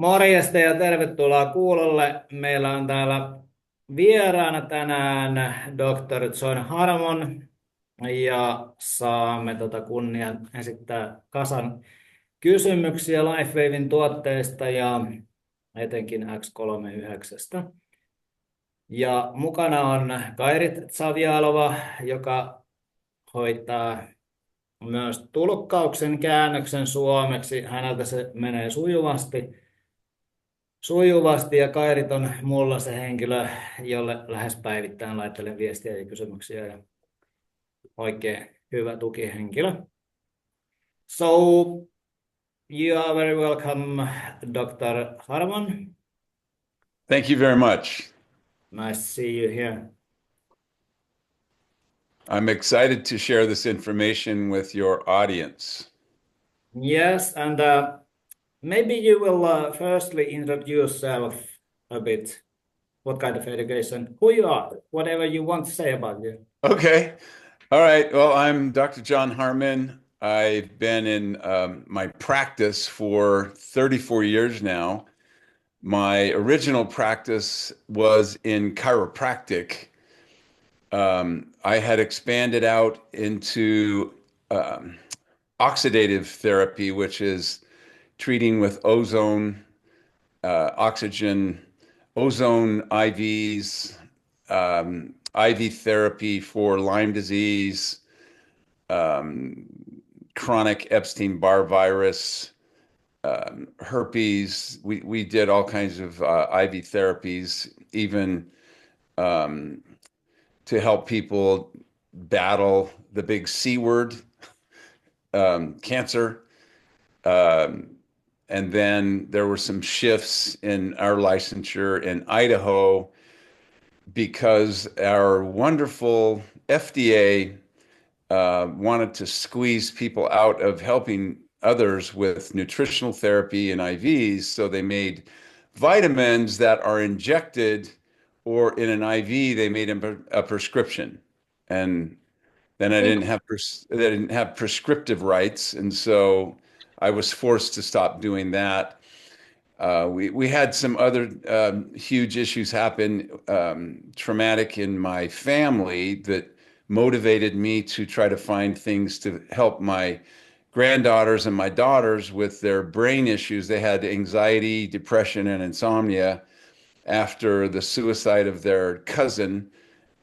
Morjesta ja tervetuloa kuulolle. Meillä on täällä vieraana tänään Dr. John Harmon ja saamme kunnian esittää kasan kysymyksiä Lifewaven tuotteista ja etenkin X39. Ja mukana on Kairit Savjalova, joka hoitaa myös tulkkauksen käännöksen suomeksi. Häneltä se menee sujuvasti ja Kairit on mulla se henkilö, jolle lähes päivittäin laittelen viestiä ja kysymyksiä ja oikein hyvä tukihenkilö. So, you are very welcome, Dr. Harmon. Thank you very much. Nice to see you here. I'm excited to share this information with your audience. Yes, and maybe you will firstly introduce yourself a bit. What kind of education, who you are, whatever you want to say about you. Okay. All right. Well, I'm Dr. John Harmon. I've been in my practice for 34 years now. My original practice was in chiropractic. I had expanded out into oxidative therapy, which is treating with ozone, oxygen, ozone IVs, IV therapy for Lyme disease, chronic Epstein-Barr virus, herpes. We did all kinds of IV therapies, even to help people battle the big C word, cancer. And then there were some shifts in our licensure in Idaho because our wonderful FDA wanted to squeeze people out of helping others with nutritional therapy and IVs. So they made vitamins that are injected, or in an IV, they made a prescription. And then I didn't have prescriptive rights. And so I was forced to stop doing that. We had some other huge issues happen, traumatic in my family, that motivated me to try to find things to help my granddaughters and my daughters with their brain issues. They had anxiety, depression, and insomnia after the suicide of their cousin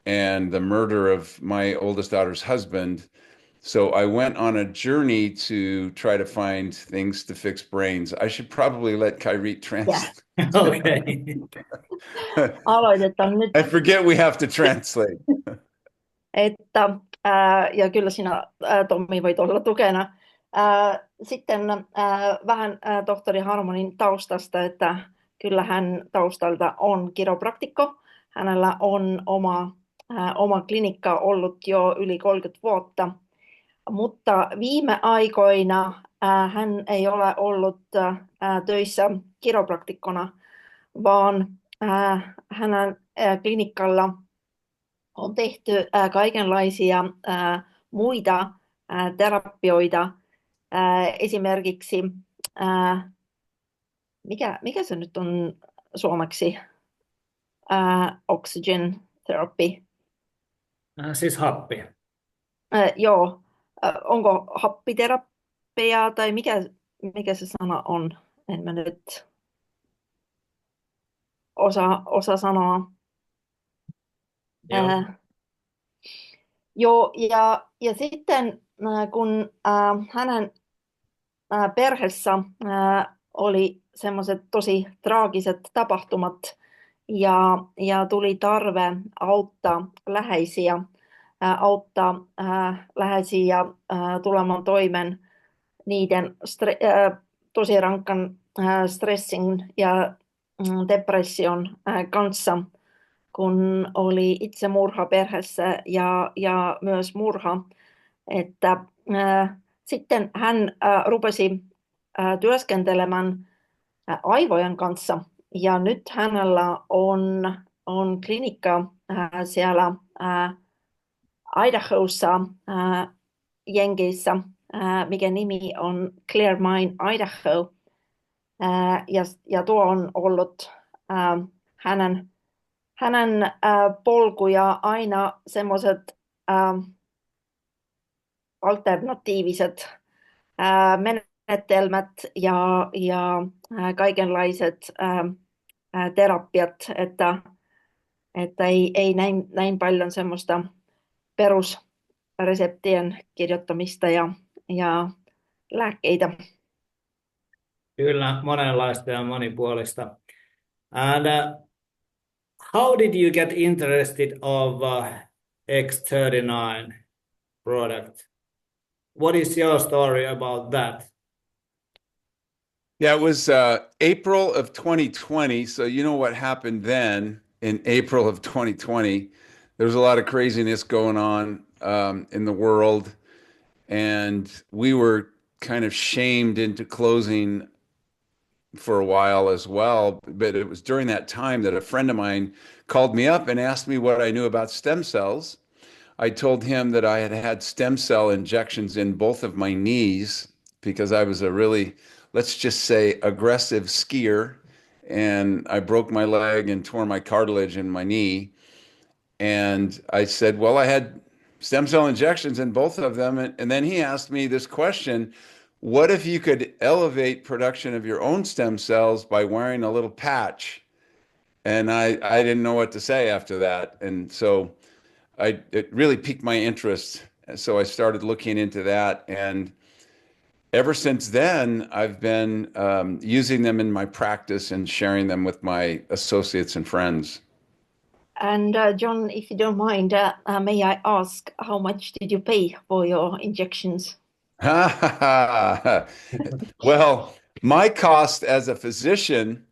and the murder of my oldest daughter's husband. So I went on a journey to try to find things to fix brains. I should probably let Kyrie translate. Okay. Aloitetaan nyt, I forget we have to translate. ja kyllä sinä Tommi voit olla tukena. Sitten vähän tohtori Harmonin taustasta, että kyllä hän taustalta on kiropraktikko. Hänellä on oma klinikka ollut jo yli 30 vuotta, mutta viime aikoina hän ei ole ollut töissä kiropraktikkona, vaan hänen klinikalla on tehty kaikenlaisia muita terapioita, esimerkiksi, mikä se nyt on suomeksi, oxygen therapy. Siis happi. Joo, onko happiterapia tai mikä se sana on? En mä nyt osaa sanoa. Joo. Joo, ja sitten kun hänen perheessä oli semmoiset tosi traagiset tapahtumat ja tuli tarve auttaa läheisiä tulemaan toimeen niiden tosi rankkan stressin ja depression kanssa, kun oli itsemurha perheessä ja myös murha, että sitten hän rupesi työskentelemään aivojen kanssa, ja nyt hänellä on klinikka siellä Idahossa, Jenkeissä, mikä nimi on Clear Mind Idaho, Ja tuo on ollut hänen, hänen polkuja aina semmoiset alternatiiviset menetelmät ja kaikenlaiset terapiat, että ei näin paljon semmoista perusreseptien kirjoittamista ja lääkkeitä. Kyllä, monenlaista ja monipuolista. And how did you get interested of X39 product? What is your story about that? Yeah, it was April of 2020. So you know what happened then in April of 2020. There was a lot of craziness going on in the world, and we were kind of shamed into closing for a while as well. But it was during that time that a friend of mine called me up and asked me what I knew about stem cells. I told him that I had had stem cell injections in both of my knees because I was a really, let's just say, aggressive skier. And I broke my leg and tore my cartilage in my knee. And I said, well, I had stem cell injections in both of them. And then he asked me this question: what if you could elevate production of your own stem cells by wearing a little patch? And I didn't know what to say after that. And so it really piqued my interest. So I started looking into that. And ever since then, I've been using them in my practice and sharing them with my associates and friends. And John, if you don't mind, may I ask how much did you pay for your injections? Well, my cost as a physician,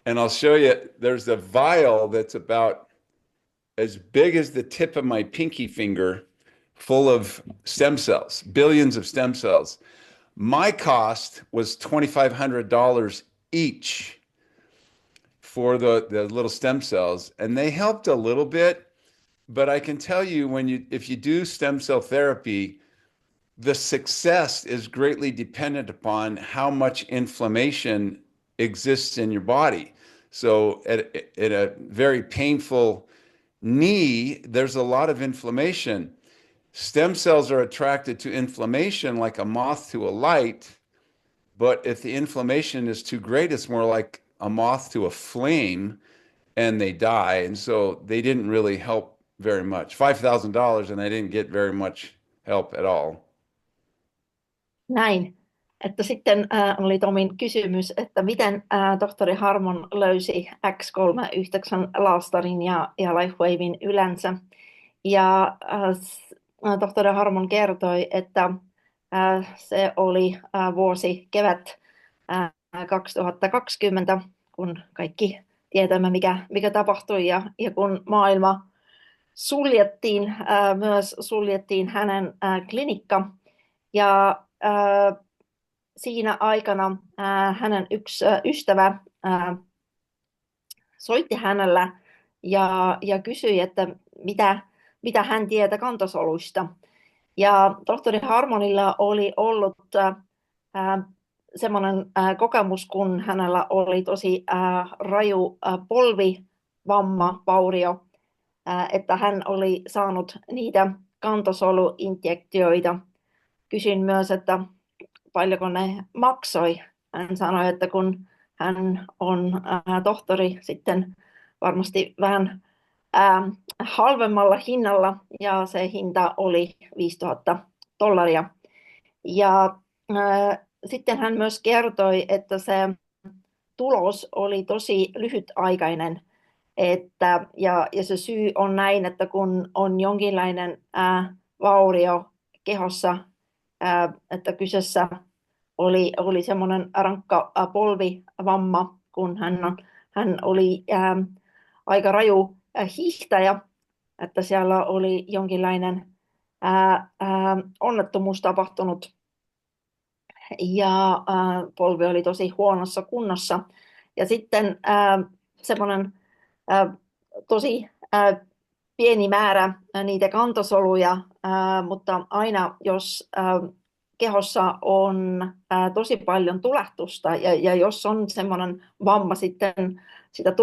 and I'll show you, there's a vial that's about as big as the tip of my pinky finger, full of stem cells, billions of stem cells. My cost was $2,500 each for the little stem cells, and they helped a little bit. But I can tell you, if you do stem cell therapy, the success is greatly dependent upon how much inflammation exists in your body. So at a very painful knee, there's a lot of inflammation. Stem cells are attracted to inflammation like a moth to a light, but if the inflammation is too great, it's more like a moth to a flame and they die. And so they didn't really help very much. $5,000 and I didn't get very much help at all. Näin. Että sitten oli Tomin kysymys, että miten tohtori Harmon löysi X39 laastarin ja Lifewaven yleensä. Ja tohtori Harmon kertoi, että se oli vuosi kevät 2020, kun kaikki tietämme, mikä tapahtui ja kun maailma suljettiin, myös suljettiin hänen klinikka. Ja siinä aikana hänen yksi ystävä soitti hänellä ja kysyi, että mitä hän tietää kantosoluista. Ja tohtori Harmonilla oli ollut semmoinen kokemus, kun hänellä oli tosi raju polvivamma-vaurio, että hän oli saanut niitä kantosoluinjektioita. Kysyin myös, että paljonko ne maksoi. Hän sanoi, että kun hän on tohtori, sitten varmasti vähän halvemmalla hinnalla, ja se hinta oli $5,000. Ja sitten hän myös kertoi, että se tulos oli tosi lyhytaikainen, ja se syy on näin, että kun on jonkinlainen vaurio kehossa, että kyseessä oli semmoinen rankka polvivamma, kun hän oli aika raju hiihtäjä, että siellä oli jonkinlainen onnettomuus tapahtunut ja polvi oli tosi huonossa kunnossa. Ja sitten semmoinen tosi pieni määrä niitä kantosoluja, mutta aina jos kehossa on tosi paljon tulehtusta ja jos on semmoinen vamma sitten sitä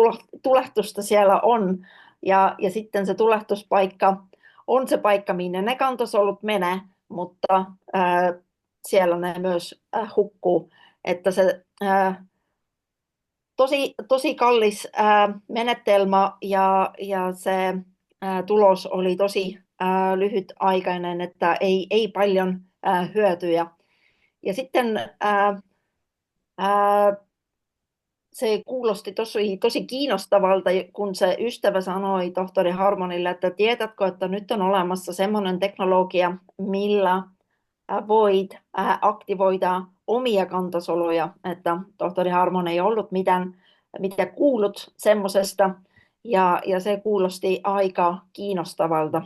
tulehtusta siellä on ja sitten se tulehtuspaikka on se paikka, minne ne kantosolut menee, mutta siellä ne myös hukkuu, että se tosi kallis menetelmä ja se tulos oli tosi lyhytaikainen, että ei paljon hyötyjä. Ja sitten se kuulosti tosi kiinnostavalta, kun se ystävä sanoi tohtori Harmonille, että tiedätkö, että nyt on olemassa semmoinen teknologia, millä voit aktivoida omia kantasoluja, että tohtori Harmon ei ollut mitä kuullut semmoisesta, ja se kuulosti aika kiinnostavalta.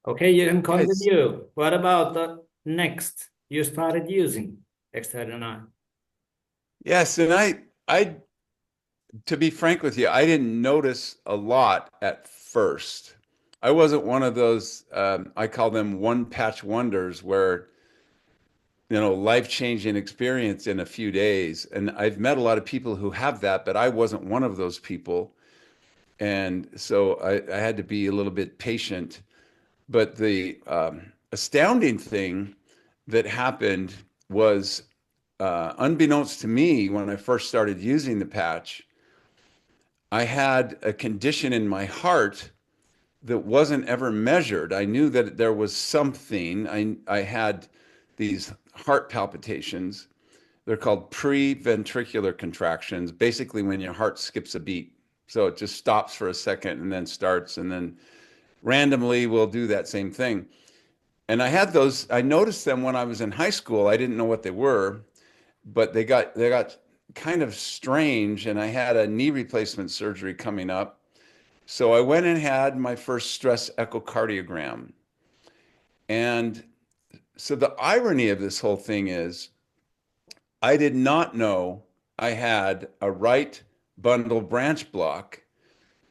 Okay, you can Yes. continue. What about the next? You started using X39. Yes, and I, to be frank with you, I didn't notice a lot at first. I wasn't one of those, I call them one patch wonders where, life-changing experience in a few days. And I've met a lot of people who have that, but I wasn't one of those people. And so I had to be a little bit patient. But the astounding thing that happened was, unbeknownst to me, when I first started using the patch, I had a condition in my heart that wasn't ever measured. I knew that there was something. I had these heart palpitations. They're called pre-ventricular contractions, basically when your heart skips a beat. So it just stops for a second and then starts, and then randomly will do that same thing. And I had those, I noticed them when I was in high school. I didn't know what they were, but they got kind of strange, and I had a knee replacement surgery coming up. So I went and had my first stress echocardiogram. And so the irony of this whole thing is I did not know I had a right bundle branch block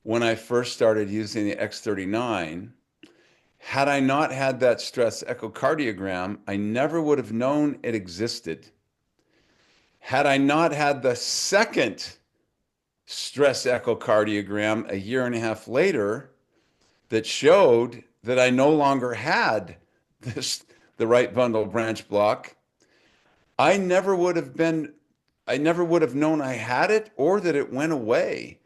when I first started using the X39. Had I not had that stress echocardiogram, I never would have known it existed. Had I not had the second stress echocardiogram a year and a half later that showed that I no longer had the right bundle branch block, I never would have known I had it or that it went away.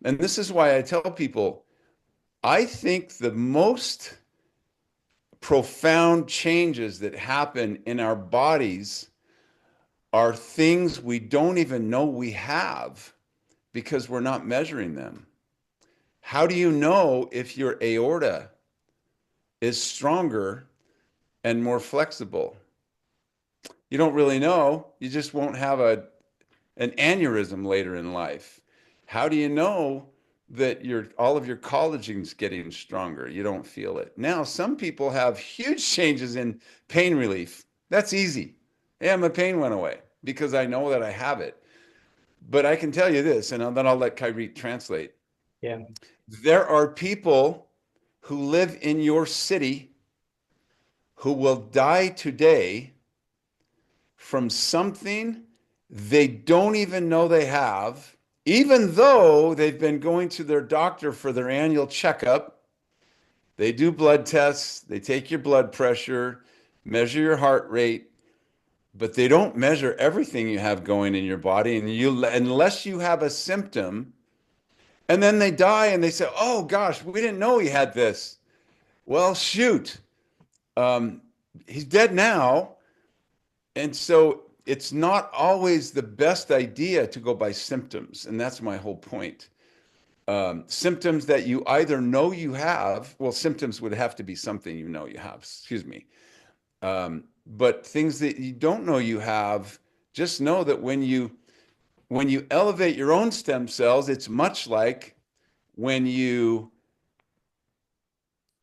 And this is why I tell people, I think the most profound changes that happen in our bodies are things we don't even know we have because we're not measuring them. How do you know if your aorta is stronger and more flexible? You don't really know. You just won't have an aneurysm later in life. How do you know that all of your collagen's getting stronger? You don't feel it. Now, some people have huge changes in pain relief. That's easy. Yeah, my pain went away because I know that I have it. But I can tell you this, and then I'll let Kyrie translate. Yeah. There are people who live in your city who will die today from something they don't even know they have, even though they've been going to their doctor for their annual checkup. They do blood tests, they take your blood pressure, measure your heart rate, but they don't measure everything you have going in your body, and unless you have a symptom, and then they die and they say, oh gosh, we didn't know he had this. Well, shoot, he's dead now. And so it's not always the best idea to go by symptoms. And that's my whole point. Symptoms that you either know you have, well, symptoms would have to be something you know you have, excuse me. But things that you don't know you have, just know that when you elevate your own stem cells, it's much like when you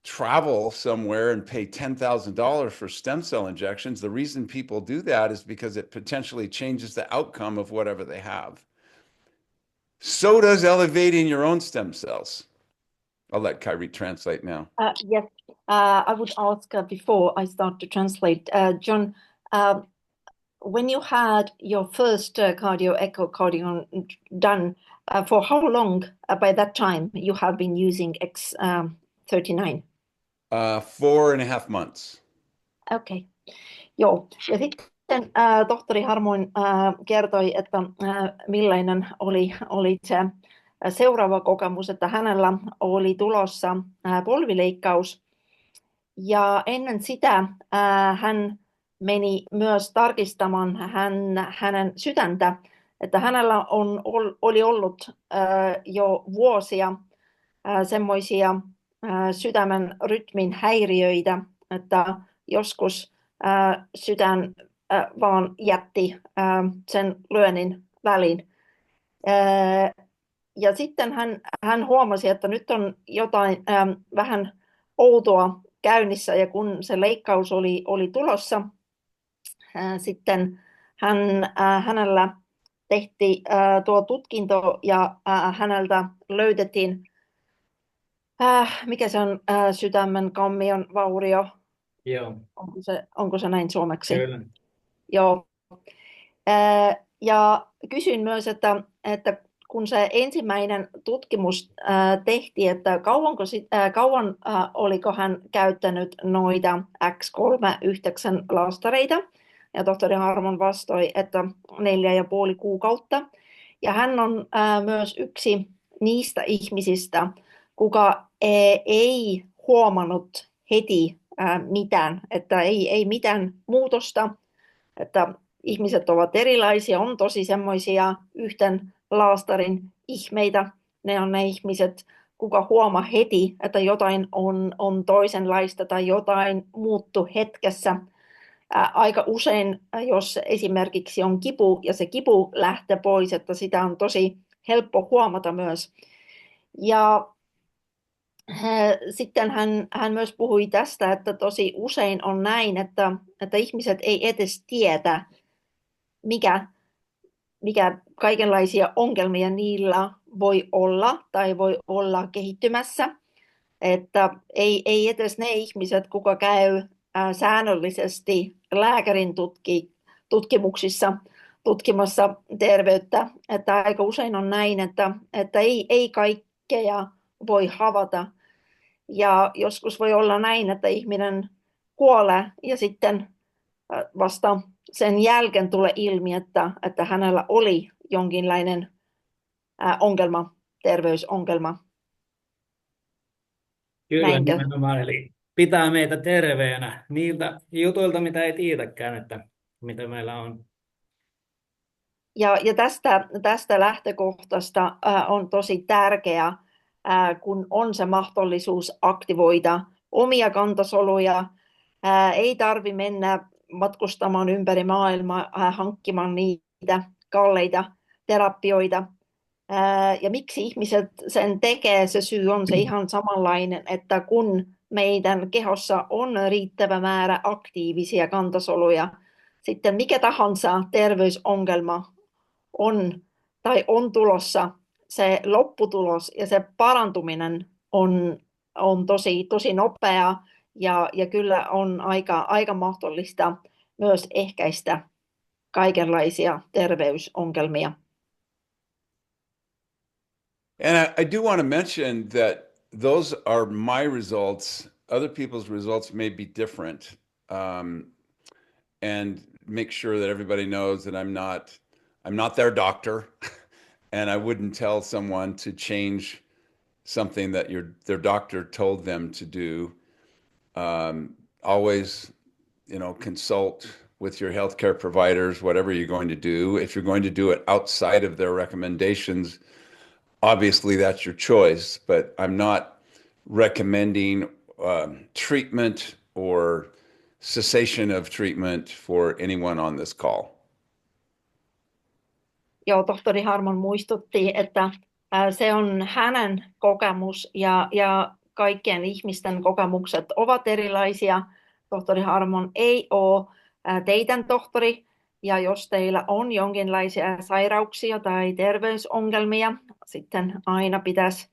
travel somewhere and pay $10,000 for stem cell injections. The reason people do that is because it potentially changes the outcome of whatever they have. So does elevating your own stem cells. I'll let Kyrie translate now. Yes, I would ask before I start to translate, John, when you had your first cardio echocardiogram done, for how long by that time you have been using X39? 4.5 months. Okei, joo. Ja sitten tohtori Harmoin kertoi, että millainen oli se seuraava kokemus, että hänellä oli tulossa polvileikkaus. Ja ennen sitä hän meni myös tarkistamaan hänen sydäntä, että hänellä oli ollut jo vuosia semmoisia sydämen rytmin häiriöitä, että joskus sydän vaan jätti sen lyönnin väliin. Ja sitten hän huomasi, että nyt on jotain vähän outoa käynnissä, ja kun se leikkaus oli tulossa, sitten hänellä tehtiin tuo tutkinto, ja häneltä löydettiin, mikä se on, sydämen kammion vaurio. Joo, Onko se näin suomeksi? kyllä. Joo. Ja kysyin myös, että kun se ensimmäinen tutkimus tehtiin, että kauan oliko hän käyttänyt noita X39 laastareita, ja tohtori Harmon vastoi, että 4,5 kuukautta. Ja hän on myös yksi niistä ihmisistä, kuka ei huomannut heti mitään, että ei mitään muutosta, että ihmiset ovat erilaisia, on tosi semmoisia yhten laastarin ihmeitä. Ne on ne ihmiset, kuka huomaa heti, että jotain on toisenlaista tai jotain muuttuu hetkessä. Aika usein, jos esimerkiksi on kipu ja se kipu lähtee pois, että sitä on tosi helppo huomata myös. Ja sitten hän myös puhui tästä, että tosi usein on näin, että ihmiset ei edes tiedä, mikä kaikenlaisia ongelmia niillä voi olla tai voi olla kehittymässä. Että ei edes ne ihmiset, kuka käy säännöllisesti lääkärin tutkimuksissa tutkimassa terveyttä, että aika usein on näin, että ei kaikkea voi havaita. Ja joskus voi olla näin, että ihminen kuolee ja sitten vasta sen jälkeen tulee ilmi, että hänellä oli jonkinlainen ongelma, terveysongelma. Kyllä, Näinkö? nimenomaan. Eli pitää meitä terveenä niiltä jutuilta, mitä ei tiedäkään, että mitä meillä on. Ja tästä lähtökohtasta on tosi tärkeää, kun on se mahdollisuus aktivoida omia kantasoluja. Ei tarvitse mennä matkustamaan ympäri maailmaa hankkimaan niitä kalleita terapioita. Ja miksi ihmiset sen tekee, se syy on se ihan samanlainen, että kun meidän kehossa on riittävä määrä aktiivisia kantasoluja, sitten mikä tahansa terveysongelma on tulossa, se lopputulos ja se parantuminen on tosi nopea, ja kyllä on aika mahdollista myös ehkäistä kaikenlaisia terveysongelmia. And I do want to mention that those are my results. Other people's results may be different. And make sure that everybody knows that I'm not their doctor. And I wouldn't tell someone to change something that their doctor told them to do. Always, consult with your healthcare providers, whatever you're going to do. If you're going to do it outside of their recommendations, obviously that's your choice, but I'm not recommending treatment or cessation of treatment for anyone on this call. Joo, tohtori Harmon muistutti, että se on hänen kokemus, ja kaikkien ihmisten kokemukset ovat erilaisia. Tohtori Harmon ei ole teidän tohtori, ja jos teillä on jonkinlaisia sairauksia tai terveysongelmia, sitten aina pitäisi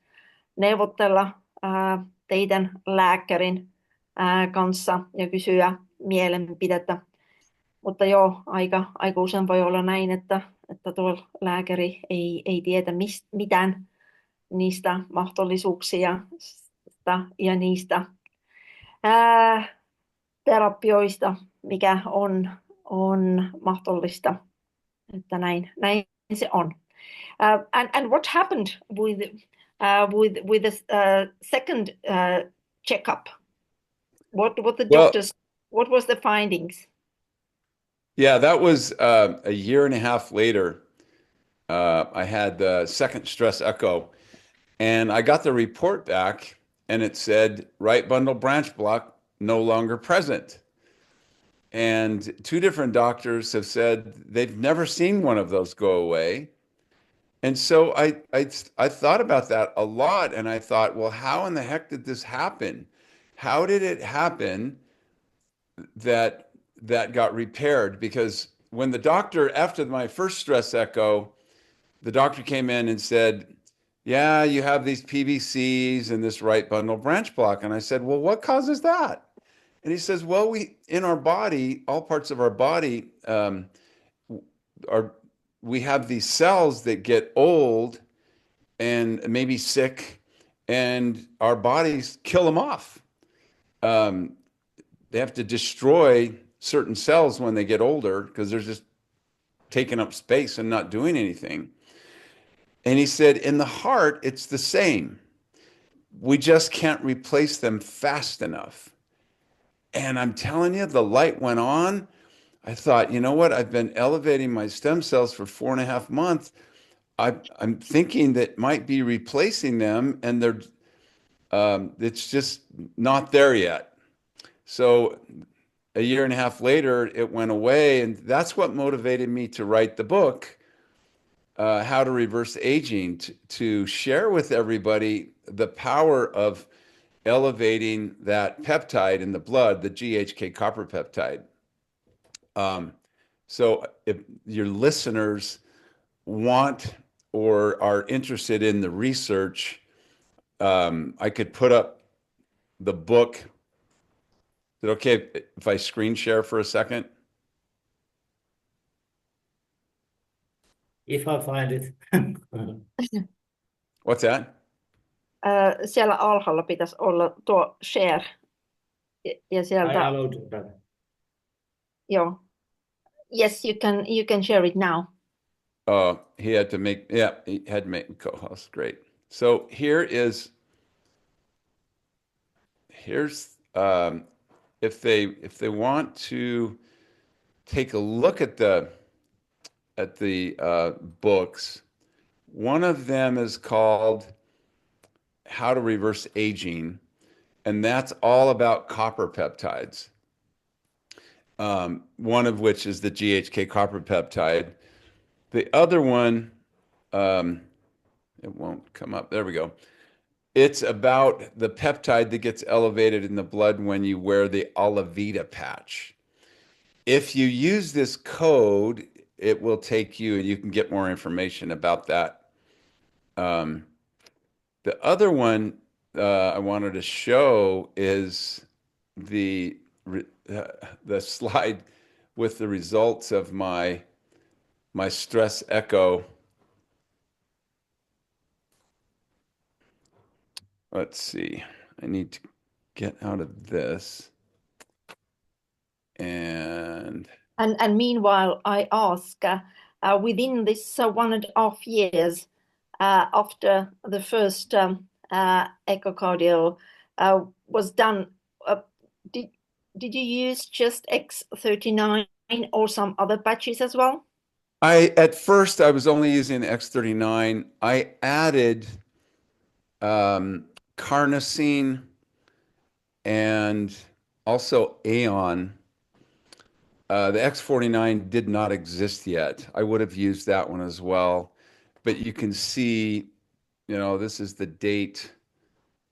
neuvotella teidän lääkärin kanssa ja kysyä mielipidettä. Mutta joo, aika usein voi olla näin, että tuo lääkäri ei tiedä mitään niistä mahdollisuuksia ja niistä terapioista, mikä on mahdollista. Että näin se on. And what happened with the second checkup? What the doctors? What was the findings? Yeah, that was a year and a half later. I had the second stress echo, and I got the report back, and it said right bundle branch block no longer present. And two different doctors have said they've never seen one of those go away. And so I thought about that a lot, and I thought, well, how in the heck did this happen? How did it happen that got repaired? Because when the doctor, after my first stress echo, the doctor came in and said, yeah, you have these PVCs and this right bundle branch block. And I said, well, what causes that? And he says, well, in our body, all parts of our body, we have these cells that get old and maybe sick, and our bodies kill them off. They have to destroy certain cells when they get older because they're just taking up space and not doing anything. And he said, in the heart, it's the same. We just can't replace them fast enough. And I'm telling you, the light went on. I thought, you know what? I've been elevating my stem cells for 4.5 months. I'm thinking that might be replacing them, and it's just not there yet. So a year and a half later, it went away, and that's what motivated me to write the book, How to Reverse Aging, to share with everybody the power of elevating that peptide in the blood, the GHK copper peptide. So if your listeners want or are interested in the research, I could put up the book. Is it okay if I screen share for a second? If I find it. What's that? Siellä alhaalla pitäisi olla tuo share. Ja I sieltä, allowed that. joo. Yes, you can share it now. He had to make me co-host. Great. So here's if they want to take a look at the books, one of them is called How to Reverse Aging, and that's all about copper peptides. One of which is the GHK copper peptide. The other one, it won't come up. There we go. It's about the peptide that gets elevated in the blood when you wear the Alavita patch. If you use this code, it will take you, and you can get more information about that. The other one I wanted to show is the slide with the results of my stress echo. Let's see. I need to get out of this. And meanwhile, I ask, within this 1.5 years after the first echocardial was done, did you use just X39 or some other patches as well? At first I was only using X39. I added carnosine and also Aeon. The X49 did not exist yet. I would have used that one as well. But you can see, this is the date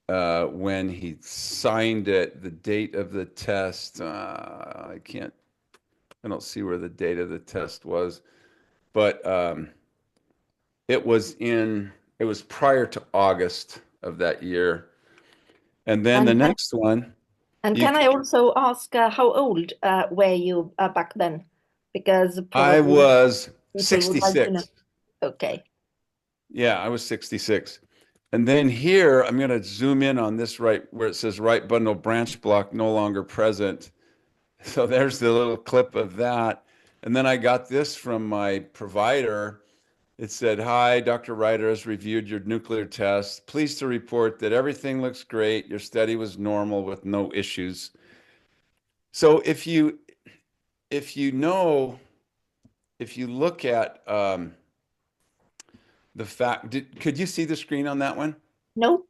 when he signed it, the date of the test. I don't see where the date of the test was, but it was prior to August of that year. And then the And next one, and you can I also ask how old were you back then? Because I probably was people would like to know. 66. Okay. Yeah, I was 66. And then here, I'm going to zoom in on this right where it says right bundle branch block no longer present. So there's the little clip of that. And then I got this from my provider. It said, "Hi, Dr. Ryder has reviewed your nuclear test. Pleased to report that everything looks great. Your study was normal with no issues." So if you know, if you look at the fact, could you see the screen on that one? No?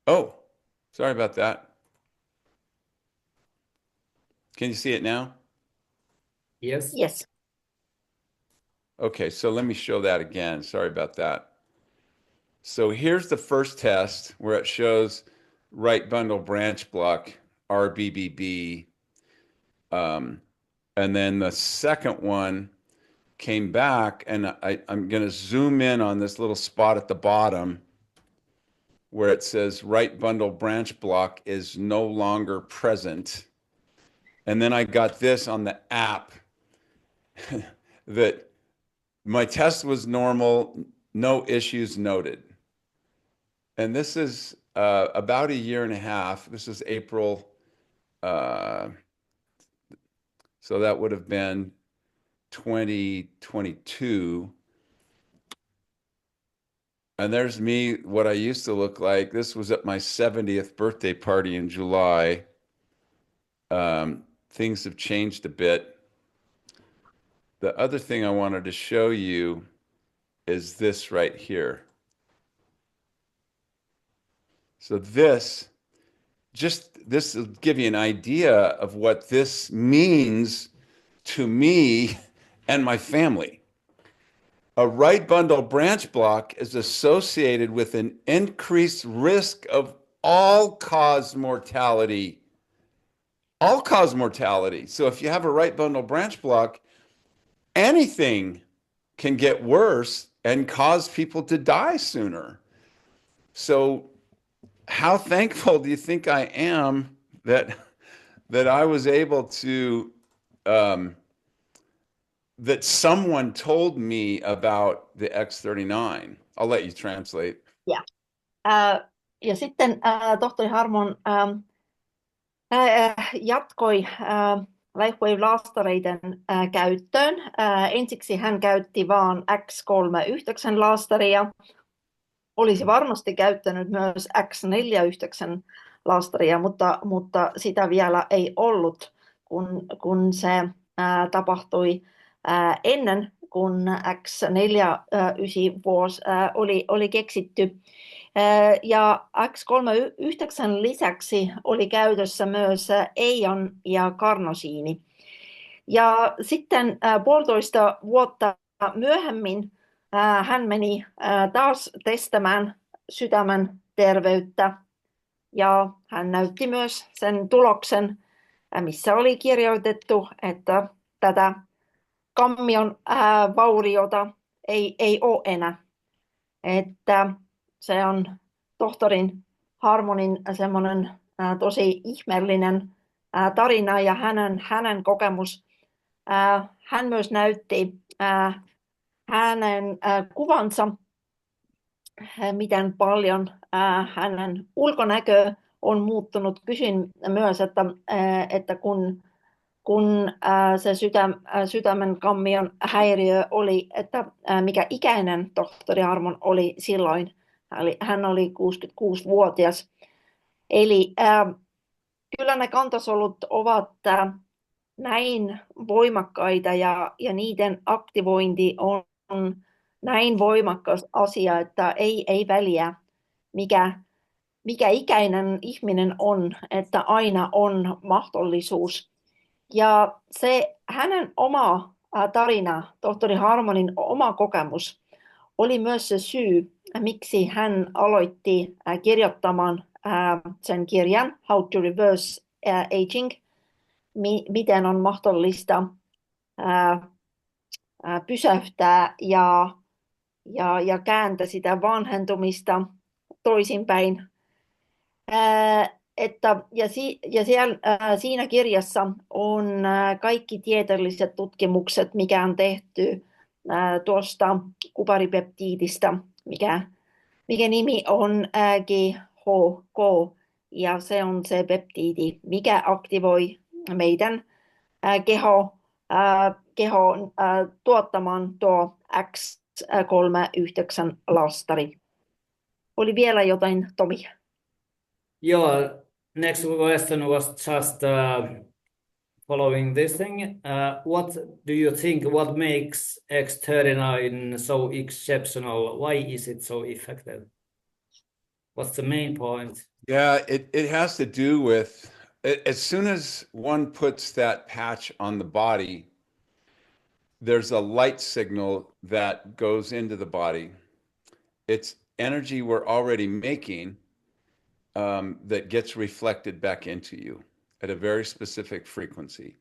Oh, sorry about that. Can you see it now? Yes. Yes. Okay, so let me show that again. Sorry about that. So here's the first test where it shows right bundle branch block, RBBB. And then the second one came back, and I'm going to zoom in on this little spot at the bottom where it says right bundle branch block is no longer present. And then I got this on the app that my test was normal, no issues noted. And this is about a year and a half. This is April. Uh, so that would have been 2022. And there's me, what I used to look like. This was at my 70th birthday party in July. Things have changed a bit. The other thing I wanted to show you is this right here. So this will give you an idea of what this means to me and my family. A right bundle branch block is associated with an increased risk of all-cause mortality. All-cause mortality. So if you have a right bundle branch block, anything can get worse and cause people to die sooner. So how thankful do you think I am that I was able to that someone told me about the X39. I'll let you translate. Ja. Ja sitten tohtori Harmon jatkoi Lifewave-laastareiden käyttöön. Ensiksi hän käytti vain X39-laastaria. Olisi varmasti käyttänyt myös X49 laastaria, mutta sitä vielä ei ollut, kun se tapahtui ennen kuin X49 oli keksitty. Ja X39 lisäksi oli käytössä myös eion ja karnosiini. Ja sitten 1,5 vuotta myöhemmin hän meni taas testamaan sydämen terveyttä ja hän näytti myös sen tuloksen, missä oli kirjoitettu, että tätä kammion vauriota ei ole enää. Että se on tohtorin Harmonin semmoinen tosi ihmeellinen tarina ja hänen kokemus. Hän myös näytti hänen kuvansa, miten paljon hänen ulkonäkö on muuttunut. Kysyin myös, että kun se sydämen kammion häiriö oli, että mikä ikäinen tohtori Harmon oli silloin. Hän oli 66-vuotias. Eli kyllä ne kantasolut ovat näin voimakkaita ja niiden aktivointi on näin voimakas asia, että ei väliä mikä ikäinen ihminen on, että aina on mahdollisuus. Ja se hänen oma tarina, tohtori Harmonin oma kokemus, oli myös se syy, miksi hän aloitti kirjoittamaan sen kirjan How to Reverse Aging, miten on mahdollista pysäyttää ja kääntää sitä vanhentumista toisinpäin. Siinä kirjassa on kaikki tieteelliset tutkimukset, mikä on tehty tuosta kuparipeptiidistä, mikä nimi on GHK, ja se on se peptiidi, mikä aktivoi meidän kehon tuottamaan tuo X39-lastari. Oli vielä jotain, Tomi? Yeah, next question was just following this thing. What do you think, what makes X39 so exceptional? Why is it so effective? What's the main point? Yeah, it has to do with as soon as one puts that patch on the body, there's a light signal that goes into the body. It's energy we're already making that gets reflected back into you at a very specific frequency.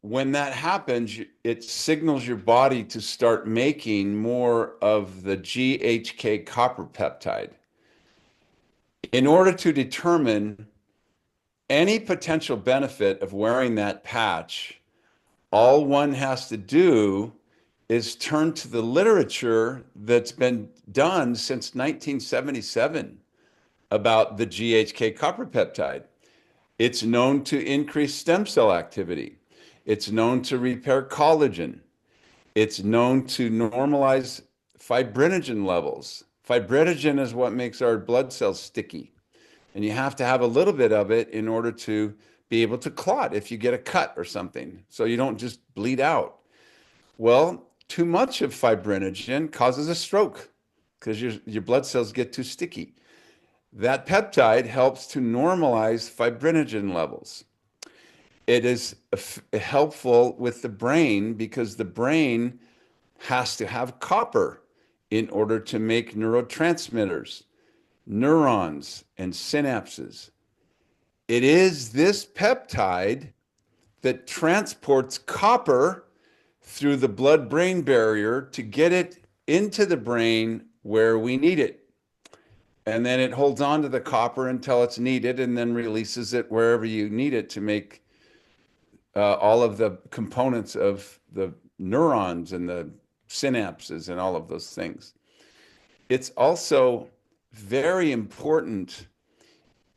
When that happens, it signals your body to start making more of the GHK copper peptide. In order to determine any potential benefit of wearing that patch, all one has to do is turn to the literature that's been done since 1977 about the GHK copper peptide. It's known to increase stem cell activity. It's known to repair collagen. It's known to normalize fibrinogen levels. Fibrinogen is what makes our blood cells sticky. And you have to have a little bit of it in order to be able to clot if you get a cut or something, so you don't just bleed out. Well, too much of fibrinogen causes a stroke because your blood cells get too sticky. That peptide helps to normalize fibrinogen levels. It is helpful with the brain because the brain has to have copper in order to make neurotransmitters, neurons, and synapses. It is this peptide that transports copper through the blood-brain barrier to get it into the brain where we need it. And then it holds on to the copper until it's needed and then releases it wherever you need it to make all of the components of the neurons and the synapses and all of those things. It's also very important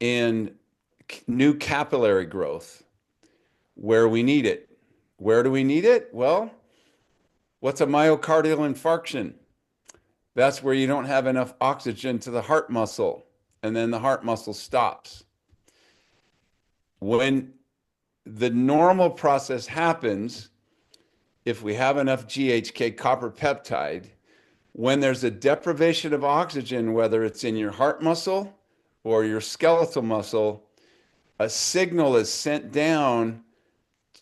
in new capillary growth where we need it. Where do we need it? Well, what's a myocardial infarction? That's where you don't have enough oxygen to the heart muscle, and then the heart muscle stops. When the normal process happens, if we have enough GHK copper peptide, when there's a deprivation of oxygen, whether it's in your heart muscle or your skeletal muscle, a signal is sent down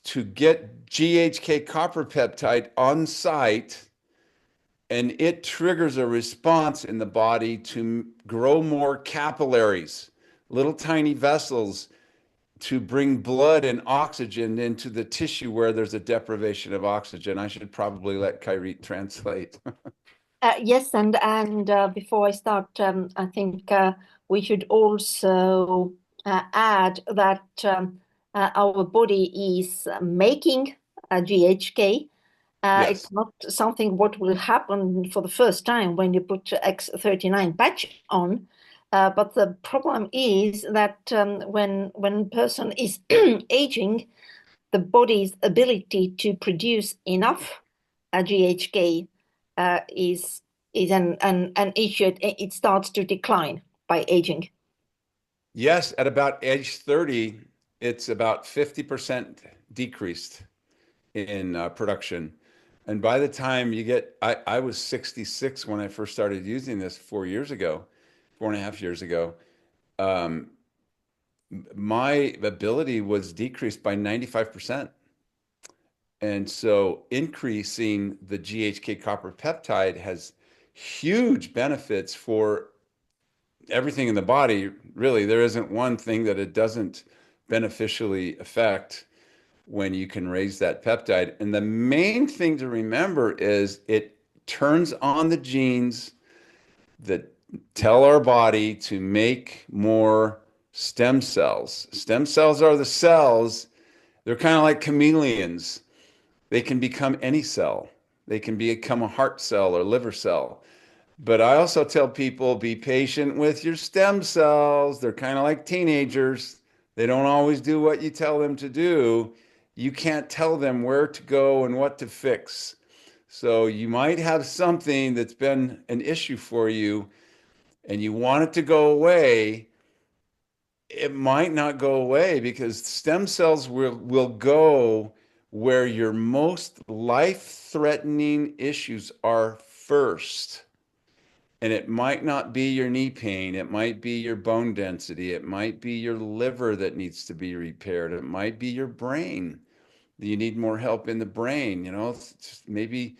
to get GHK copper peptide on site, and it triggers a response in the body to grow more capillaries, little tiny vessels, to bring blood and oxygen into the tissue where there's a deprivation of oxygen. I should probably let Kairit translate. Yes, and before I start, I think we should also add that our body is making GHK. Yes. It's not something what will happen for the first time when you put X39 patch on. But the problem is that when person is aging, the body's ability to produce enough GHK is an issue. It starts to decline by aging. Yes, at about age 30, it's about 50% decreased in production. And by the time you get, I was 66 when I first started using this 4.5 years ago. My ability was decreased by 95%. And so increasing the GHK copper peptide has huge benefits for everything in the body. Really, there isn't one thing that it doesn't beneficially affect when you can raise that peptide. And the main thing to remember is it turns on the genes that tell our body to make more stem cells. Stem cells are the cells. They're kind of like chameleons. They can become any cell. They can become a heart cell or liver cell. But I also tell people be patient with your stem cells. They're kind of like teenagers. They don't always do what you tell them to do. You can't tell them where to go and what to fix. So you might have something that's been an issue for you and you want it to go away. It might not go away because stem cells will go where your most life-threatening issues are first. And it might not be your knee pain. It might be your bone density. It might be your liver that needs to be repaired. It might be your brain. You need more help in the brain. Maybe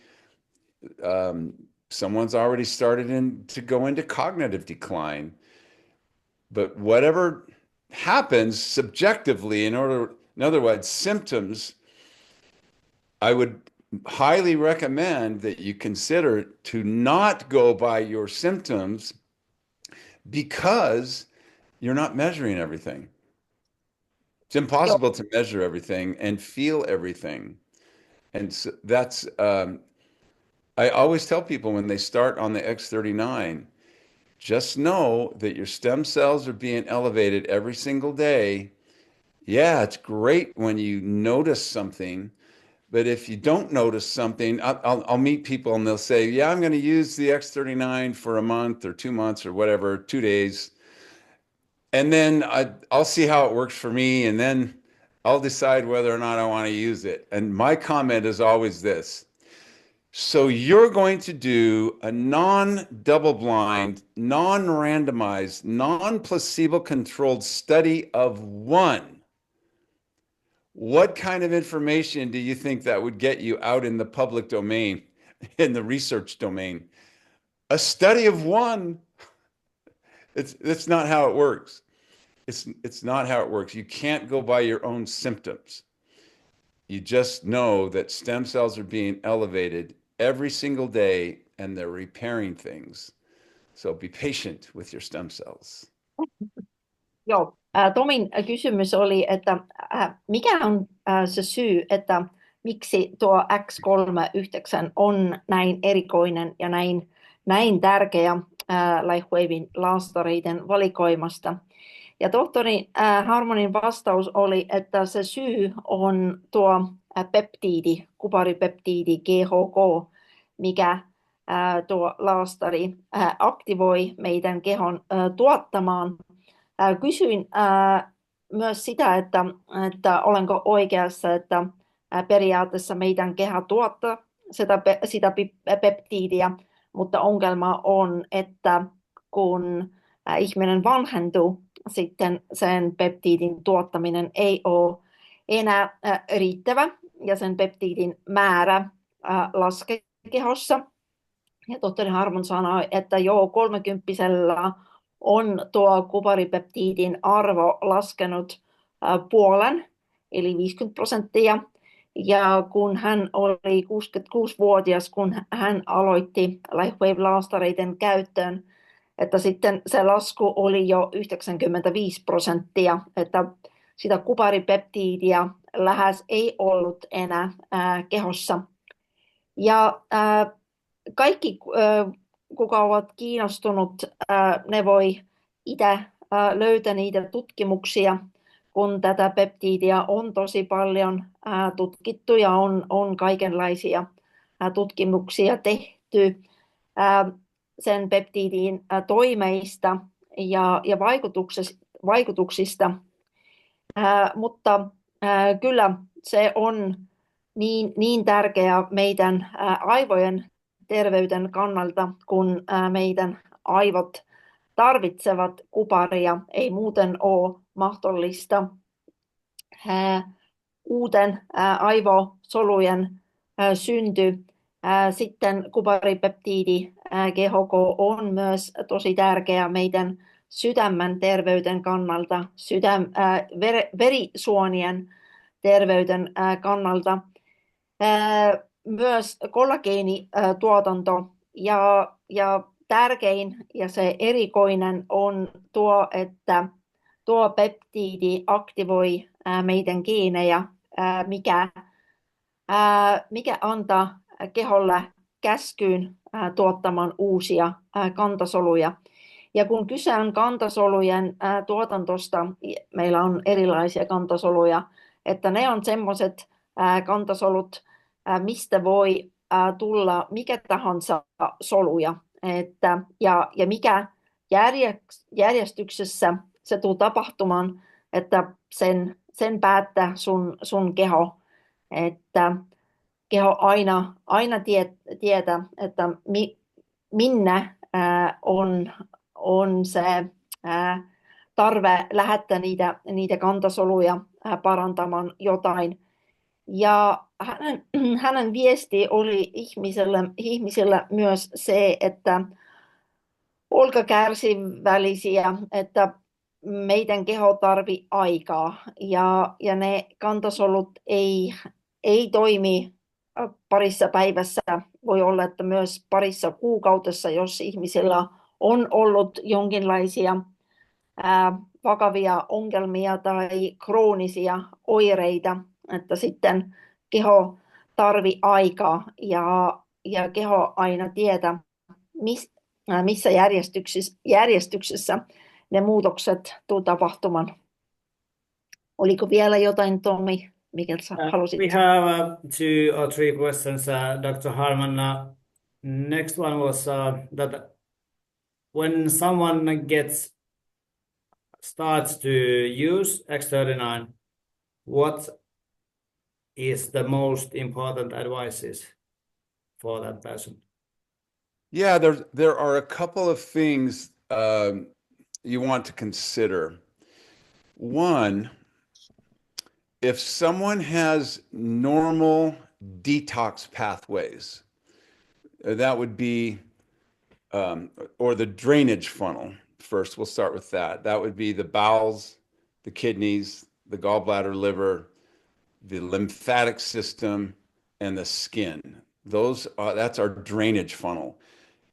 someone's already started to go into cognitive decline. But whatever happens subjectively, in other words, symptoms, I would highly recommend that you consider to not go by your symptoms because you're not measuring everything. It's Joo. impossible to measure everything and feel everything. And so I always tell people when they start on the X39, just know that your stem cells are being elevated every single day. Yeah, it's great when you notice something. But if you don't notice something, I'll meet people and they'll say, yeah, I'm going to use the X39 for a month or 2 months or whatever, 2 days. And then I'll see how it works for me. And then I'll decide whether or not I want to use it. And my comment is always this. So you're going to do a non-double blind, non-randomized, non-placebo controlled study of one. What kind of information do you think that would get you out in the public domain, in the research domain? A study of one. That's not how it works. It's not how it works. You can't go by your own symptoms. You just know that stem cells are being elevated every single day and they're repairing things. So be patient with your stem cells. Joo. Tomin kysymys oli, että mikä on se syy, että miksi tuo X39 on näin erikoinen ja näin tärkeä Lifewaven laastareiden valikoimasta. Ja tohtori Harmonin vastaus oli, että se syy on tuo peptiidi, kuparipeptiidi GHK, mikä tuo laastari aktivoi meidän kehon tuottamaan. Kysyin myös sitä, että olenko oikeassa, että periaatteessa meidän kehä tuottaa sitä peptiidiä, mutta ongelma on, että kun ihminen vanhentuu, sitten sen peptiidin tuottaminen ei ole enää riittävä ja sen peptiidin määrä laskee kehossa. Ja tohtori Harmon sanoi, että joo, 30-vuotiaalla on tuo kuparipeptiidin arvo laskenut puolen, eli 50%. Ja kun hän oli 66-vuotias, kun hän aloitti Lifewave-laastareiden käyttöön, että sitten se lasku oli jo 95%, että sitä kuparipeptiidiä lähes ei ollut enää kehossa. Ja kaikki, kuka ovat kiinnostunut, ne voi itse löytää niitä tutkimuksia, kun tätä peptiidiä on tosi paljon tutkittu ja on kaikenlaisia tutkimuksia tehty sen peptiidin toimeista ja vaikutuksista, mutta kyllä se on niin tärkeä meidän aivojen terveyden kannalta, kun meidän aivot tarvitsevat kuparia, ei muuten ole mahdollista uuden aivosolujen synty. Sitten kuparipeptiidi GHK on myös tosi tärkeä meidän sydämen terveyden kannalta, verisuonien terveyden kannalta. Myös kollageenituotanto ja tärkein ja se erikoinen on tuo, että tuo peptiidi aktivoi meidän geenejä, mikä antaa keholle käskyyn tuottamaan uusia kantasoluja. Ja kun kyse on kantasolujen tuotantosta, meillä on erilaisia kantasoluja, että ne on semmoiset kantasolut, mistä voi tulla mikä tahansa soluja. Ja mikä järjestyksessä se tulee tapahtumaan, että sen päättää sun keho. Että keho aina tietää, että minne on se tarve lähettää niitä kantasoluja parantamaan jotain. Ja hänen viesti oli ihmiselle myös se, että olkaa kärsivällisiä, että meidän keho tarvitsee aikaa ja ne kantasolut ei toimi parissa päivässä. Voi olla, että myös parissa kuukaudessa, jos ihmisillä on ollut jonkinlaisia vakavia ongelmia tai kroonisia oireita, että sitten keho tarvitsee aikaa ja keho aina tietää, missä järjestyksessä ne muutokset tulee tapahtumaan. Oliko vielä jotain, Tommi, mikä halusit? We have 2 or 3 questions, Dr. Harman. Next one was that when someone starts to use X39, what is the most important advices for that person? Yeah, there are a couple of things you want to consider. One, if someone has normal detox pathways, that would be, or the drainage funnel. First, we'll start with that. That would be the bowels, the kidneys, the gallbladder, liver, the lymphatic system, and the skin. That's our drainage funnel.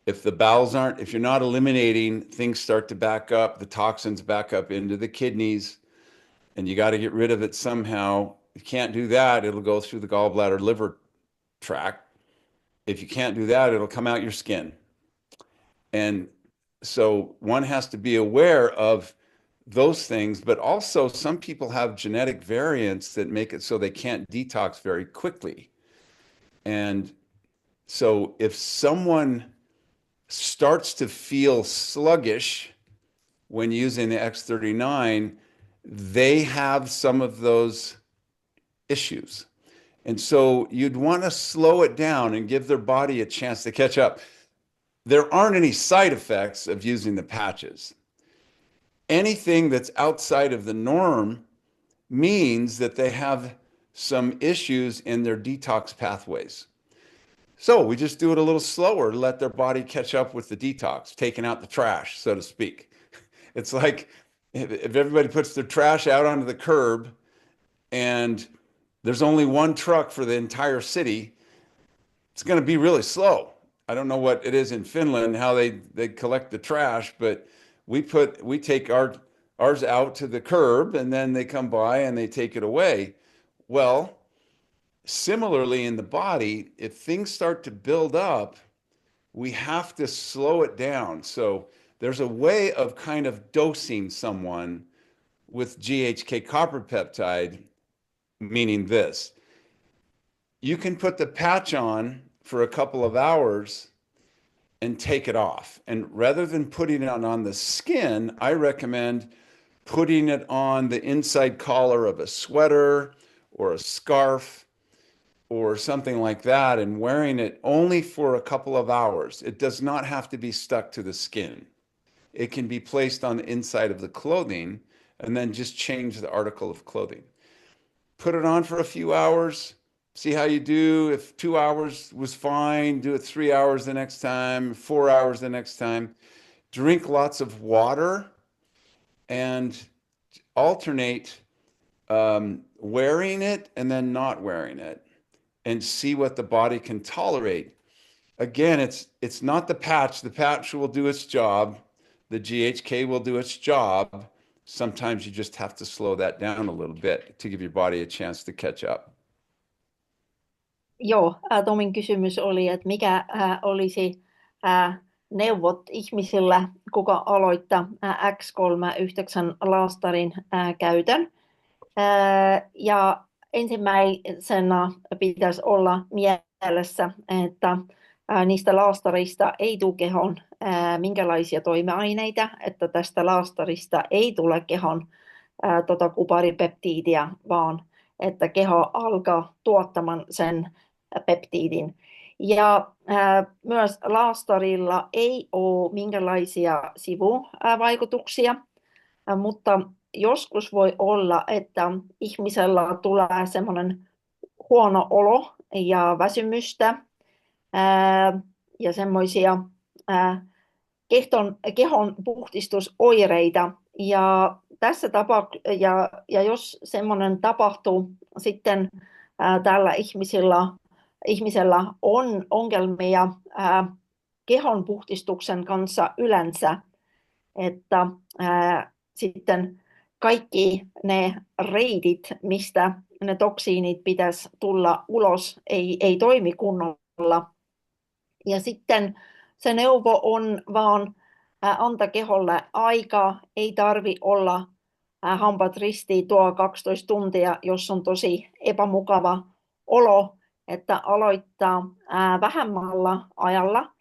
If you're not eliminating, things start to back up, the toxins back up into the kidneys, and you got to get rid of it somehow. If you can't do that, it'll go through the gallbladder liver tract. If you can't do that, it'll come out your skin. And so one has to be aware of those things, but also some people have genetic variants that make it so they can't detox very quickly. And so if someone starts to feel sluggish when using the X39, they have some of those issues. And so you'd want to slow it down and give their body a chance to catch up. There aren't any side effects of using the patches. Anything that's outside of the norm means that they have some issues in their detox pathways. So we just do it a little slower to let their body catch up with the detox, taking out the trash, so to speak. It's like if everybody puts their trash out onto the curb and there's only one truck for the entire city, it's going to be really slow. I don't know what it is in Finland, how they collect the trash, but we take ours out to the curb and then they come by and they take it away. Well, similarly in the body, if things start to build up, we have to slow it down. So there's a way of kind of dosing someone with GHK copper peptide, meaning this. You can put the patch on for a couple of hours and take it off. And rather than putting it on the skin, I recommend putting it on the inside collar of a sweater or a scarf or something like that and wearing it only for a couple of hours. It does not have to be stuck to the skin. It can be placed on the inside of the clothing and then just change the article of clothing. Put it on for a few hours. See how you do. If 2 hours was fine, do it 3 hours the next time, 4 hours the next time. Drink lots of water and alternate wearing it and then not wearing it and see what the body can tolerate. Again, it's not the patch. The patch will do its job. The GHK will do its job. sometimes you just have to slow that down a little bit to give your body a chance to catch up. Joo, Tomin kysymys oli, että mikä olisi neuvot ihmisillä, kuka aloittaa X39 laastarin käytön. Ja ensimmäisenä pitäisi olla mielessä, että niistä laastarista ei tule kehon minkälaisia toimeaineita, että tästä laastarista ei tule kehon kuparipeptiidiä, vaan että keho alkaa tuottamaan sen peptiidin. Ja myös laastarilla ei ole minkälaisia sivuvaikutuksia, mutta joskus voi olla, että ihmisellä tulee semmoinen huono olo ja väsymystä ja semmoisia kehon puhdistusoireita. Ja jos semmoinen tapahtuu, sitten tällä ihmisellä on ongelmia kehon puhdistuksen kanssa yleensä, että sitten kaikki ne reitit, mistä ne toksiinit pitäisi tulla ulos, ei toimi kunnolla. Ja sitten se neuvo on vaan antaa keholle aikaa, ei tarvi olla hampaat ristiin tuo 12 tuntia, jos on tosi epämukava olo, että aloittaa vähemmällä ajalla.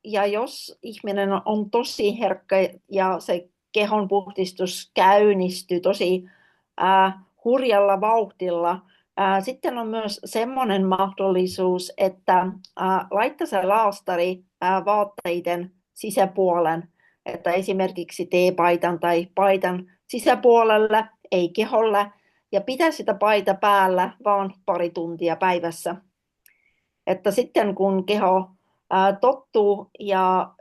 Ja jos ihminen on tosi herkkä ja se kehon puhdistus käynnistyy tosi hurjalla vauhdilla, sitten on myös semmoinen mahdollisuus, että laittaa se laastari vaatteiden sisäpuolen, että esimerkiksi teepaitan tai paitan sisäpuolelle, ei keholle, ja pitää sitä paita päällä vaan pari tuntia päivässä. Että sitten kun keho tottuu ja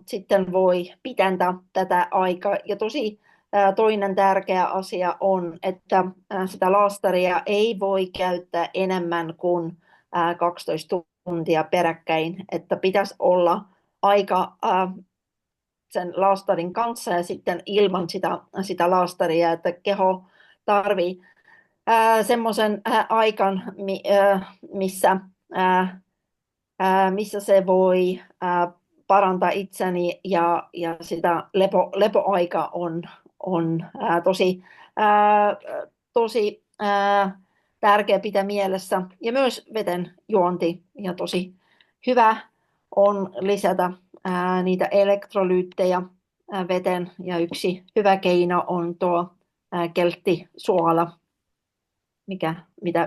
sitten voi pitentää tätä aikaa. Ja toinen tärkeä asia on, että sitä laastaria ei voi käyttää enemmän kuin 12 tuntia peräkkäin, että pitäisi olla aika sen laastarin kanssa ja sitten ilman sitä laastaria, että keho tarvii semmoisen aikan, missä se voi parantaa itseni ja sitä lepoaika on tosi tärkeä pitää mielessä. Ja myös veden juonti ja tosi hyvä on lisätä niitä elektrolyyttejä veteen ja yksi hyvä keino on tuo kelttisuola,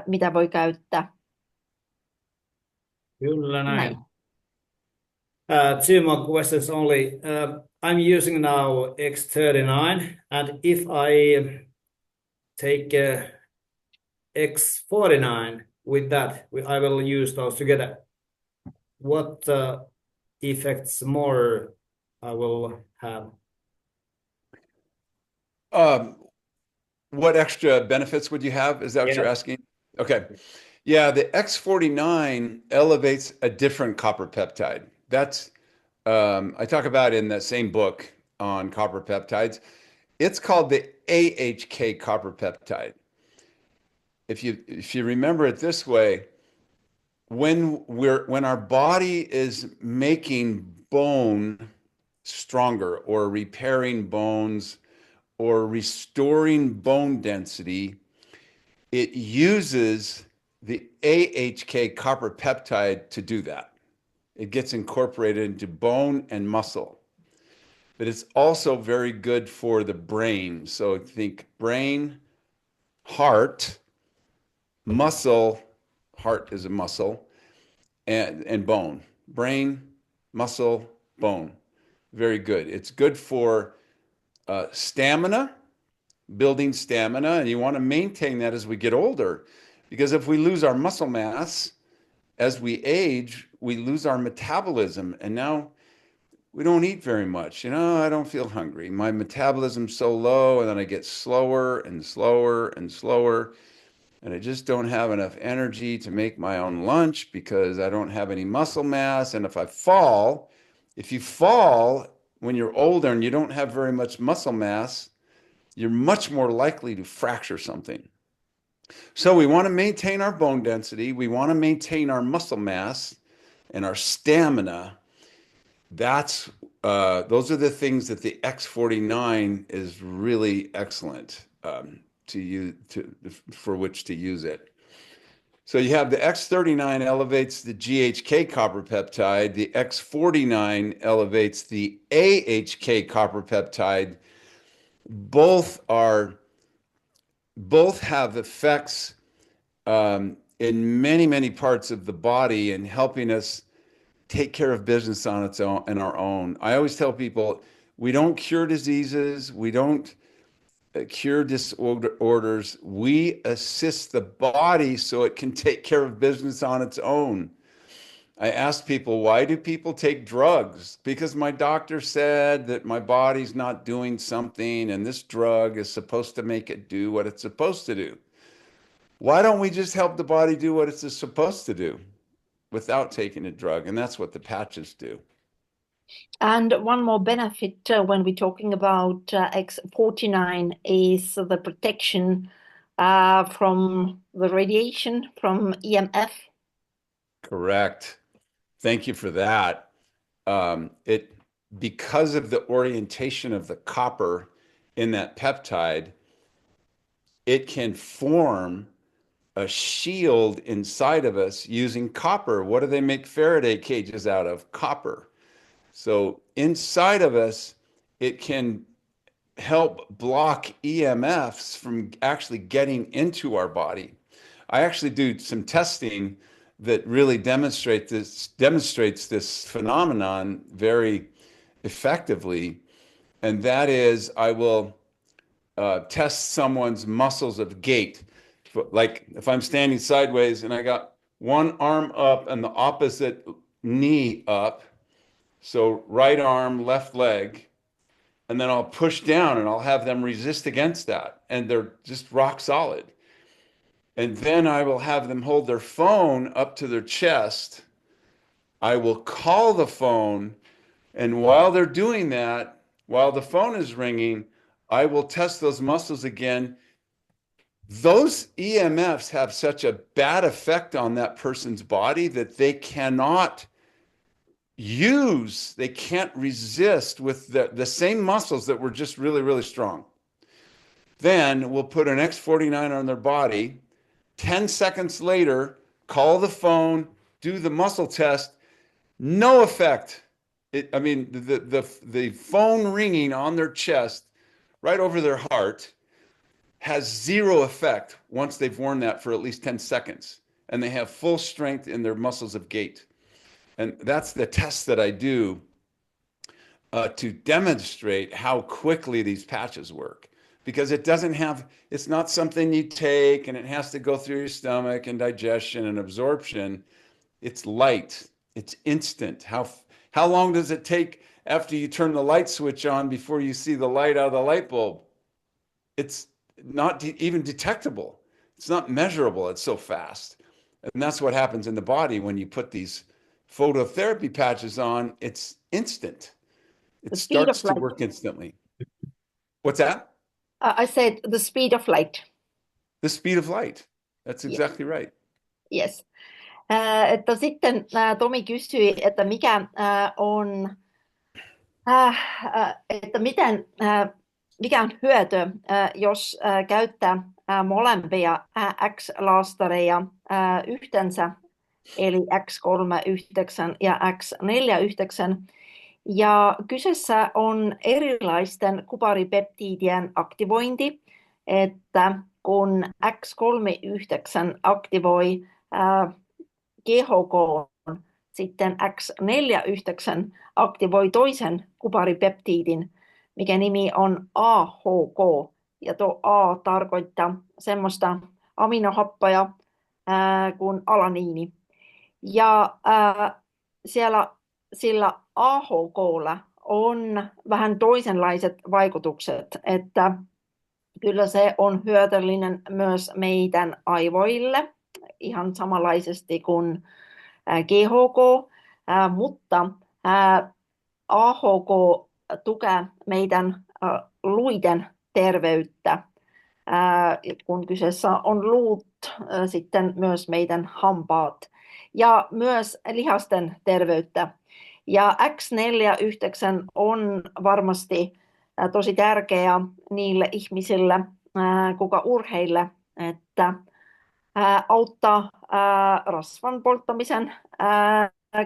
mitä voi käyttää. Kyllä näin. Näin. 2 more questions only. I'm using now X39, and if I take X49 with that, I will use those together. What effects more I will have? What extra benefits would you have? Is that what you're asking? Okay. Yeah, the X49 elevates a different copper peptide. That's I talk about in that same book on copper peptides. It's called the AHK copper peptide. If you remember it this way, when our body is making bone stronger or repairing bones or restoring bone density, it uses the AHK copper peptide to do that. It gets incorporated into bone and muscle. But it's also very good for the brain. So think brain, heart, muscle, heart is a muscle, and bone. Brain, muscle, bone. Very good. It's good for stamina, building stamina, and you want to maintain that as we get older. Because if we lose our muscle mass as we age, we lose our metabolism. And now we don't eat very much. I don't feel hungry. My metabolism's so low, and then I get slower and slower and slower. And I just don't have enough energy to make my own lunch because I don't have any muscle mass. And if you fall, when you're older and you don't have very much muscle mass, you're much more likely to fracture something. So we want to maintain our bone density. We want to maintain our muscle mass and our stamina. Those are the things that the X49 is really excellent to use for which to use it. So you have the X39 elevates the GHK copper peptide. The X49 elevates the AHK copper peptide. Both have effects in many parts of the body and helping us take care of business on its own and our own. I always tell people we don't cure diseases, we don't cure disorders. We assist the body so it can take care of business on its own. I ask people, why do people take drugs? Because my doctor said that my body's not doing something and this drug is supposed to make it do what it's supposed to do. Why don't we just help the body do what it's supposed to do without taking a drug? And that's what the patches do. And one more benefit when we're talking about X49 is the protection from the radiation from EMF. Correct. Thank you for that. Because of the orientation of the copper in that peptide, it can form a shield inside of us using copper. What do they make Faraday cages out of? Copper. So inside of us, it can help block EMFs from actually getting into our body. I actually do some testing that really demonstrates this phenomenon very effectively. And that is, I will test someone's muscles of gait. Like if I'm standing sideways and I got one arm up and the opposite knee up, so right arm, left leg, and then I'll push down and I'll have them resist against that. And they're just rock solid. And then I will have them hold their phone up to their chest. I will call the phone. And while they're doing that, while the phone is ringing, I will test those muscles again. Those EMFs have such a bad effect on that person's body that they can't resist with the same muscles that were just really strong. Then we'll put an X49 on their body. 10 seconds later, call the phone, do the muscle test. No effect. The phone ringing on their chest right over their heart has zero effect once they've worn that for at least 10 seconds. And they have full strength in their muscles of gait. And that's the test that I do to demonstrate how quickly these patches work. Because it's not something you take and it has to go through your stomach and digestion and absorption. It's light. It's instant. How long does it take after you turn the light switch on before you see the light out of the light bulb? It's not even detectable. It's not measurable. It's so fast. And that's what happens in the body when you put these phototherapy patches on. It's instant. It starts to work instantly. What's that? I said the speed of light. The speed of light. That's exactly right. Yes. Että sitten Tomi kysyi, että mikä on hyöty, jos käyttää molempia X-laastareja yhteensä, eli X39 ja X49. Ja kyseessä on erilaisten kuparipeptiidien aktivointi, että kun X39 aktivoi GHK, sitten X49 aktivoi toisen kuparipeptiidin, mikä nimi on AHK. Ja tuo A tarkoittaa semmoista aminohappoja kuin alaniini. Ja sillä AHK:lla on vähän toisenlaiset vaikutukset, että kyllä se on hyödyllinen myös meidän aivoille ihan samanlaisesti kuin GHK, mutta AHK tukea meidän luiden terveyttä. Kun kyseessä on luut, sitten myös meidän hampaat ja myös lihasten terveyttä. Ja X49 on varmasti tosi tärkeä niille ihmisille, kuka urheille, että auttaa rasvan polttamisen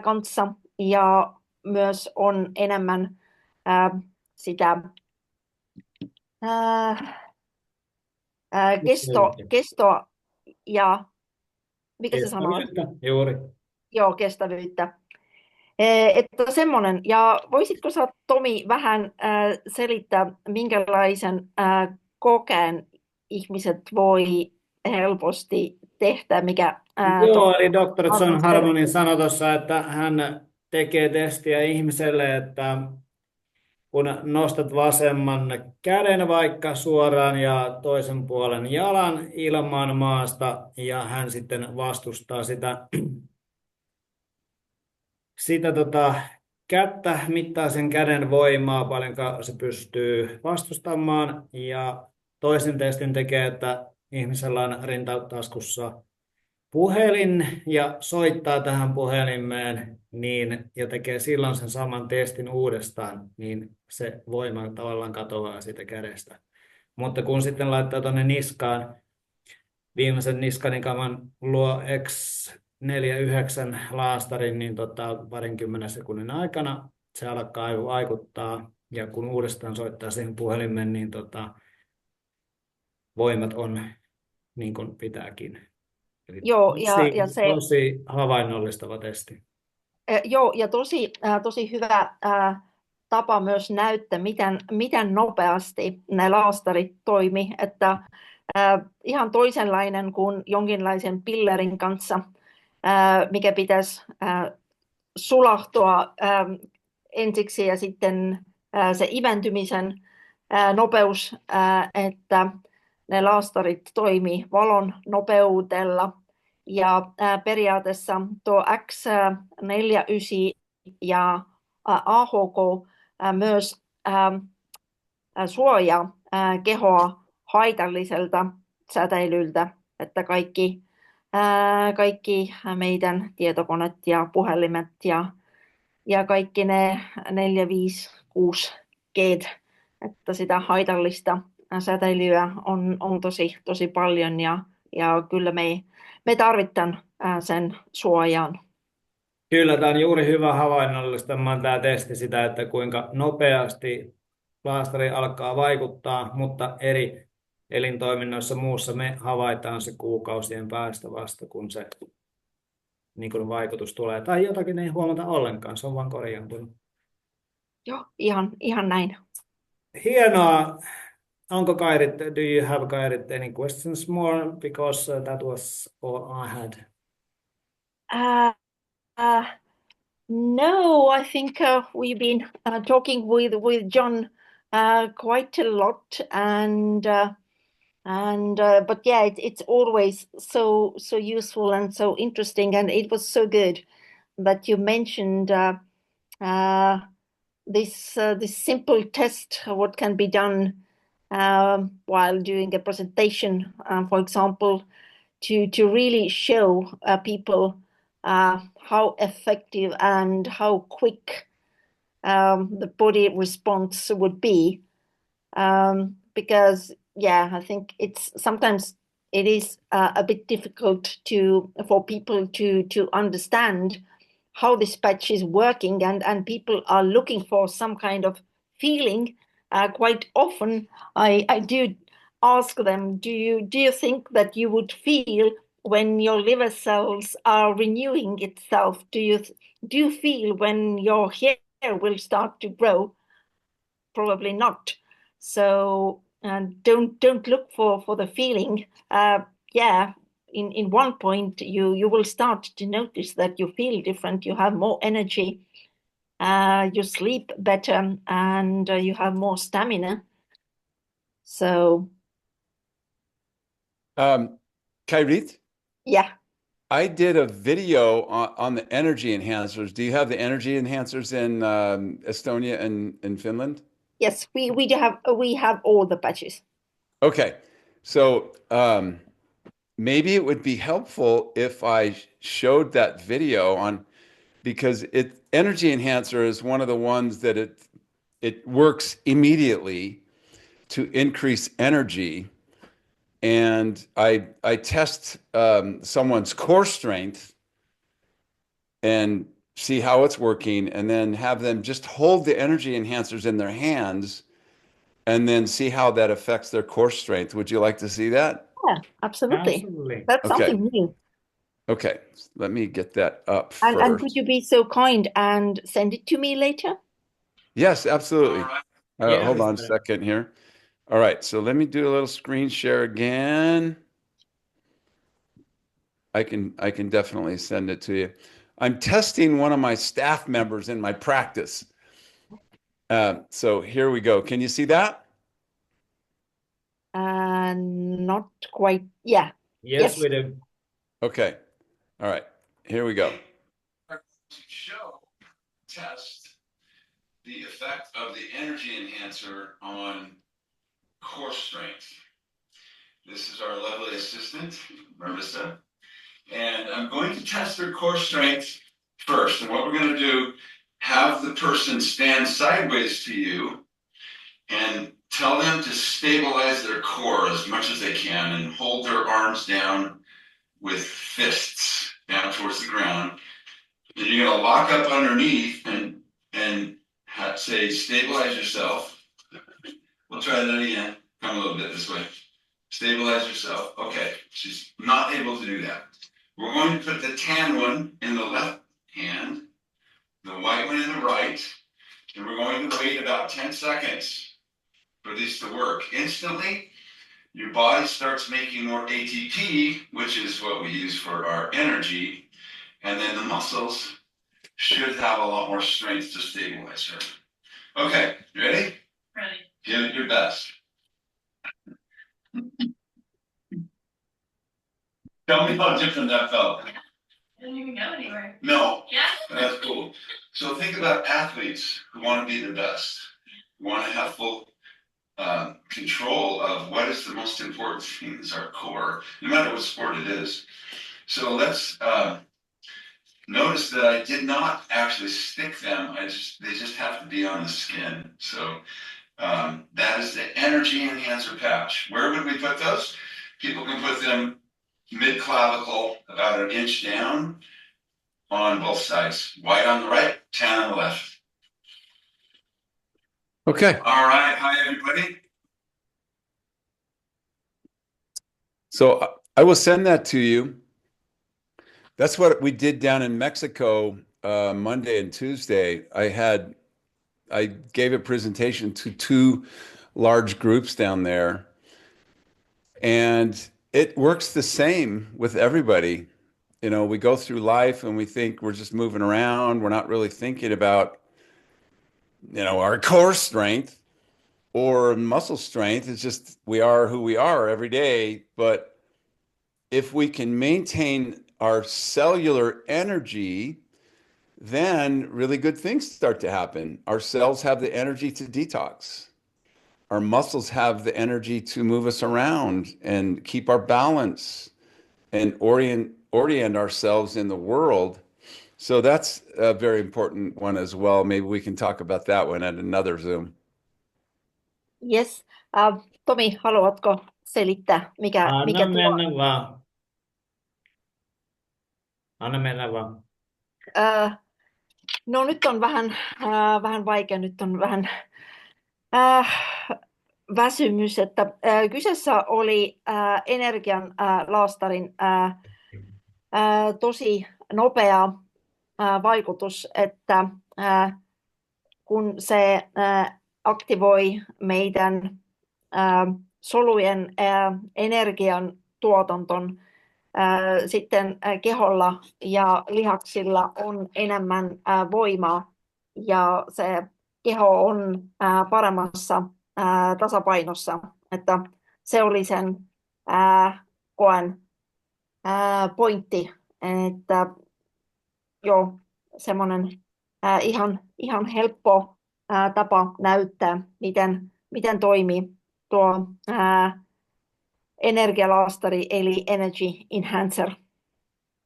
kanssa ja myös on enemmän sitä kestoa ja mikä se sana on? Juuri. Joo, kestävyyttä. Että semmoinen. Ja voisitko sä, Tomi, vähän selittää, minkälaisen kokeen ihmiset voi helposti tehdä, mikä Joo, eli Dr. John Harmon Harmonin sanoi tuossa, että hän tekee testiä ihmiselle, että kun nostat vasemman käden vaikka suoraan ja toisen puolen jalan ilman maasta, ja hän sitten vastustaa sitä kättä, mittaa sen käden voimaa, paljonko se pystyy vastustamaan, ja toisen testin tekee, että ihmisellä on rintataskussa puhelin ja soittaa tähän puhelimeen niin, ja tekee silloin sen saman testin uudestaan, niin se voima tavallaan katoaa siitä kädestä. Mutta kun sitten laittaa tuonne niskaan viimeisen niskanikaman luo X49 laastarin, niin parinkymmenen sekunnin aikana se alkaa vaikuttaa, ja kun uudestaan soittaa siihen puhelimeen, niin voimat on niin kuin pitääkin. Eli Joo, ja se, tosi havainnollistava testi. joo, ja tosi hyvä tapa myös näyttää, miten nopeasti ne laastarit toimi, että ihan toisenlainen kuin jonkinlaisen pillerin kanssa, mikä pitäisi sulahtua ensiksi ja sitten se iventymisen nopeus, että ne laastarit toimii valon nopeudella. Ja periaatteessa tuo X49 ja AHK myös suojaa kehoa haitalliselta säteilyltä, että kaikki meidän tietokoneet ja puhelimet ja kaikki ne 4, 5, 6 G, että sitä haitallista säteilyä on tosi paljon ja kyllä me tarvitaan sen suojaan. Kyllä, tämä on juuri hyvä havainnollistamaan tämä testi sitä, että kuinka nopeasti laastari alkaa vaikuttaa, mutta eri elintoiminnoissa muussa me havaitaan se kuukausien päästä vasta, kun se niin kuin vaikutus tulee. Tai jotakin ei huomata ollenkaan, se on vaan korjaantunut. Joo, ihan näin. Hienoa. Onko Kairit, do you have Kairit any questions more? Because that was all I had. No, I think we've been talking with John quite a lot, and but yeah, it's always so useful and so interesting, and it was so good that you mentioned this simple test, what can be done while doing a presentation, for example, to really show people how effective and how quick the body response would be. Because I think sometimes it is a bit difficult for people to understand how this patch is working, and people are looking for some kind of feeling. Quite often, I do ask them, do you think that you would feel when your liver cells are renewing itself? Do you feel when your hair will start to grow? Probably not. So don't look for the feeling. In one point you will start to notice that you feel different. You have more energy. You sleep better, and you have more stamina. So. Kairit? Yeah. I did a video on the energy enhancers. Do you have the energy enhancers in Estonia and Finland? Yes, we have all the patches. Okay, so maybe it would be helpful if I showed that video on because energy enhancer is one of the ones that it works immediately to increase energy. And I test someone's core strength and see how it's working, and then have them just hold the energy enhancers in their hands and then see how that affects their core strength. Would you like to see that? Yeah, absolutely. Absolutely. That's Okay. something new. Okay. Let me get that up And first. could you be so kind and send it to me later? Yes, absolutely. Yeah, Hold on a Mr. second here. All right. So let me do a little screen share again. I can definitely send it to you. I'm testing one of my staff members in my practice. So here we go. Can you see that? Not quite. Yeah. Yes, Yes. we do. Okay. All right. Here we go. To show, test the effect of the energy enhancer on core strength. This is our lovely assistant, Marissa. And I'm going to test their core strength first. And what we're going to do, have the person stand sideways to you and tell them to stabilize their core as much as they can and hold their arms down with fists down towards the ground. Then you're going to lock up underneath and say, stabilize yourself. We'll try that again. Come a little bit this way. Stabilize yourself. Okay, she's not able to do that. We're going to put the tan one in the left hand, the white one in the right, and we're going to wait about 10 seconds for this to work. Instantly, your body starts making more ATP, which is what we use for our energy, and then the muscles should have a lot more strength to stabilize her. Okay, you ready? Ready. Give it your best. Tell me how different that felt. I didn't even go anywhere. No. Yeah. That's cool. So think about athletes who want to be the best, who want to have full control of what is the most important thing is our core, no matter what sport it is. So let's notice that I did not actually stick them. They just have to be on the skin. So that is the energy enhancer patch. Where would we put those? People can put them mid-clavicle, about an inch down on both sides. White on the right, tan on the left. Okay. All right. Hi, everybody. So I will send that to you. That's what we did down in Mexico Monday and Tuesday. I gave a presentation to two large groups down there, and it works the same with everybody. You know, we go through life and we think we're just moving around. We're not really thinking about, our core strength or muscle strength. It's just we are who we are every day. But if we can maintain our cellular energy, then really good things start to happen. Our cells have the energy to detox. Our muscles have the energy to move us around and keep our balance and orient ourselves in the world. So that's a very important one as well. Maybe we can talk about that one at another Zoom. Yes. Tomi, haluatko selittää, mikä Anna tuo? mennä vaan. Anna mennä vaan. No nyt on vähän vaikea, nyt on vähän väsymys, että kyseessä oli energian laastarin tosi nopea vaikutus, että kun se aktivoi meidän solujen energian tuotanton, sitten keholla ja lihaksilla on enemmän voimaa ja se keho on paremmassa tasapainossa, että se oli sen koen pointti, Että joo, semmoinen ihan helppo tapa näyttää, miten toimii tuo energialaastari eli Energy Enhancer.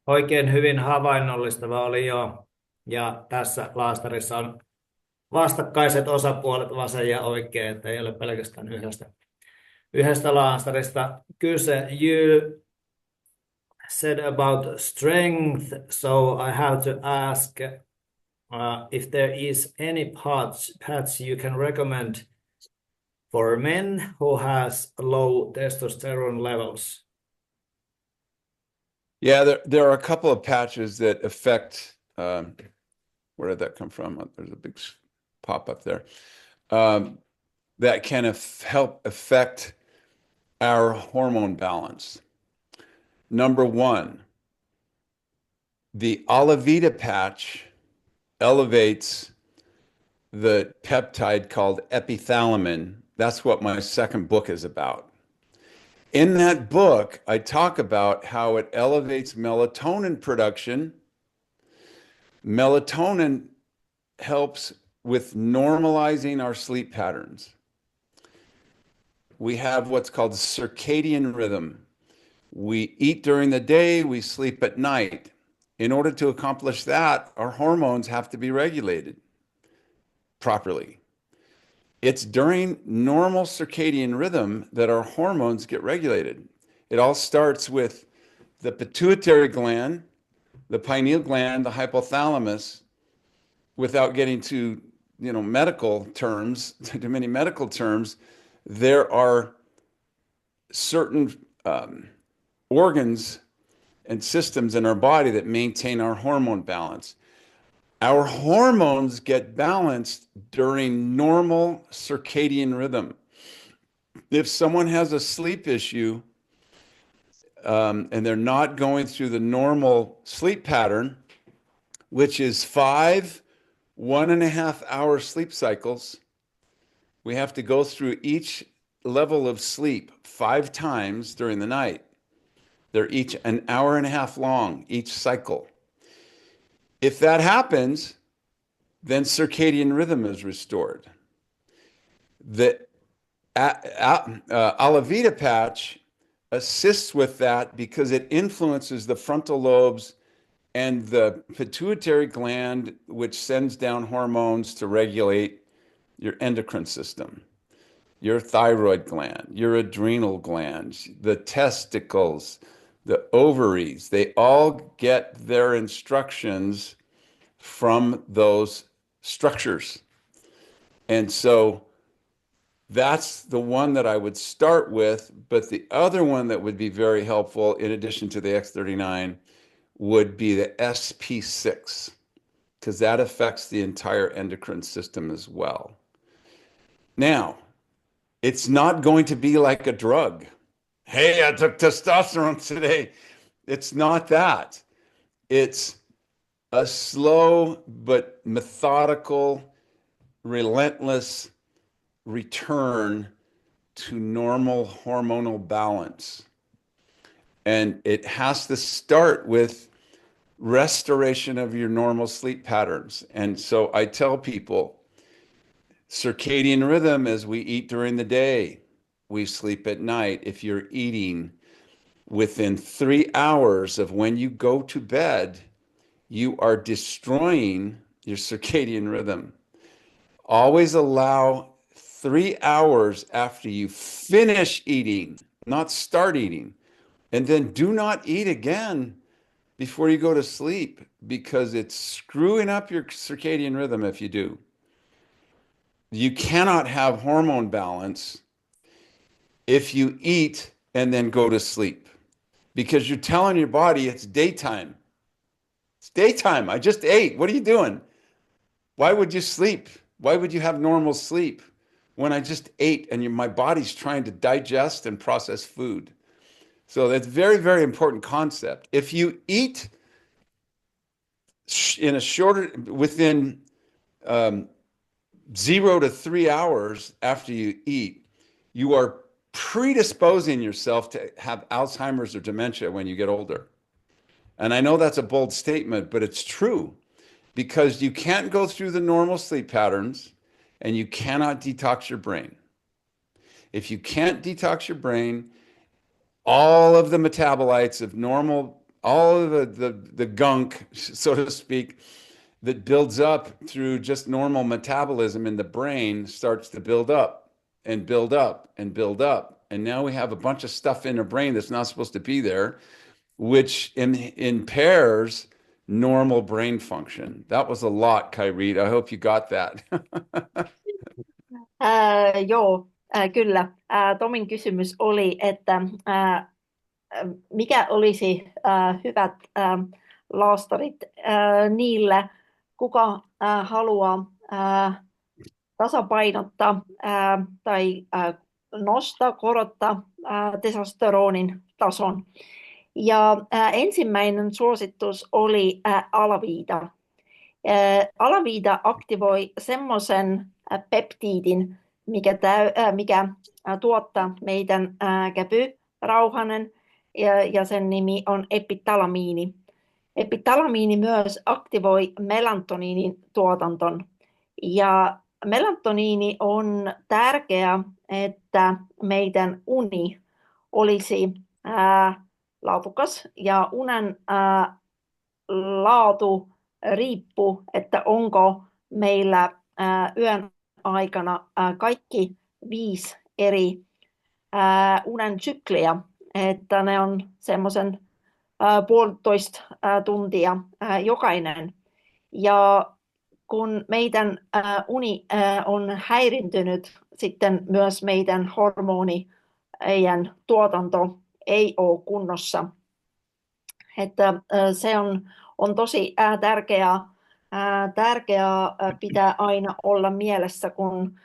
Oikein hyvin havainnollistava oli jo. Ja tässä laastarissa on vastakkaiset osapuolet, vasen ja oikein, että ei ole pelkästään yhdestä laastarista kyse. You said about strength, so I have to ask if there is any paths you can recommend for men who has low testosterone levels. Yeah, there are a couple of patches that affect, where did that come from? There's a big pop up there. That can help affect our hormone balance. Number one, the Alavita patch elevates the peptide called epithalamin. That's what my second book is about. In that book, I talk about how it elevates melatonin production. Melatonin helps with normalizing our sleep patterns. We have what's called circadian rhythm. We eat during the day, we sleep at night. In order to accomplish that, our hormones have to be regulated properly. It's during normal circadian rhythm that our hormones get regulated. It all starts with the pituitary gland, the pineal gland, the hypothalamus. Without getting to medical terms, too many medical terms, there are certain organs and systems in our body that maintain our hormone balance. Our hormones get balanced during normal circadian rhythm. If someone has a sleep issue and they're not going through the normal sleep pattern, which is 5 1.5-hour sleep cycles, we have to go through each level of sleep 5 times during the night. They're each an hour and a half long, each cycle. If that happens, then circadian rhythm is restored. The Alavita patch assists with that because it influences the frontal lobes and the pituitary gland, which sends down hormones to regulate your endocrine system, your thyroid gland, your adrenal glands, the testicles, the ovaries. They all get their instructions from those structures. And so that's the one that I would start with. But the other one that would be very helpful, in addition to the X39, would be the SP6, because that affects the entire endocrine system as well. Now, it's not going to be like a drug. Hey, I took testosterone today. It's not that. It's a slow but methodical, relentless return to normal hormonal balance. And it has to start with restoration of your normal sleep patterns. And so I tell people, circadian rhythm is we eat during the day, we sleep at night. If you're eating within 3 hours of when you go to bed, you are destroying your circadian rhythm. Always allow 3 hours after you finish eating, not start eating. And then do not eat again before you go to sleep, because it's screwing up your circadian rhythm if you do. You cannot have hormone balance if you eat and then go to sleep, because you're telling your body it's daytime. It's daytime. I just ate. What are you doing? Why would you sleep? Why would you have normal sleep when I just ate and my body's trying to digest and process food? So that's very, very important concept. If you eat in a shorter, within 0 to 3 hours after you eat, you are predisposing yourself to have Alzheimer's or dementia when you get older. And I know that's a bold statement, but it's true because you can't go through the normal sleep patterns and you cannot detox your brain. If you can't detox your brain, all of the metabolites of normal, all of the gunk, so to speak, that builds up through just normal metabolism in the brain starts to build up and build up and build up. And now we have a bunch of stuff in our brain that's not supposed to be there, which impairs normal brain function. That was a lot, Kyrie. I hope you got that. Joo, kyllä. Tomin kysymys oli, että mikä olisi hyvät laastarit niille, kuka haluaa tasapainottaa tai nostaa, korottaa testosteronin tason. Ja ensimmäinen suositus oli alaviita. Alaviita aktivoi semmoisen peptiidin, mikä tuottaa meidän käpyrauhanen, ja sen nimi on epitalamiini. Epitalamiini myös aktivoi melatoniinin tuotanton. Ja melatoniini on tärkeää, että meidän uni olisi laadukas, ja unen laatu riippuu, että onko meillä yön aikana kaikki 5 eri unen sykliä, että ne on semmoisen 1,5 tuntia jokainen. Ja kun meidän uni on häirintynyt, sitten myös meidän hormonien tuotanto ei ole kunnossa. Että se on tosi tärkeää pitää aina olla mielessä, kun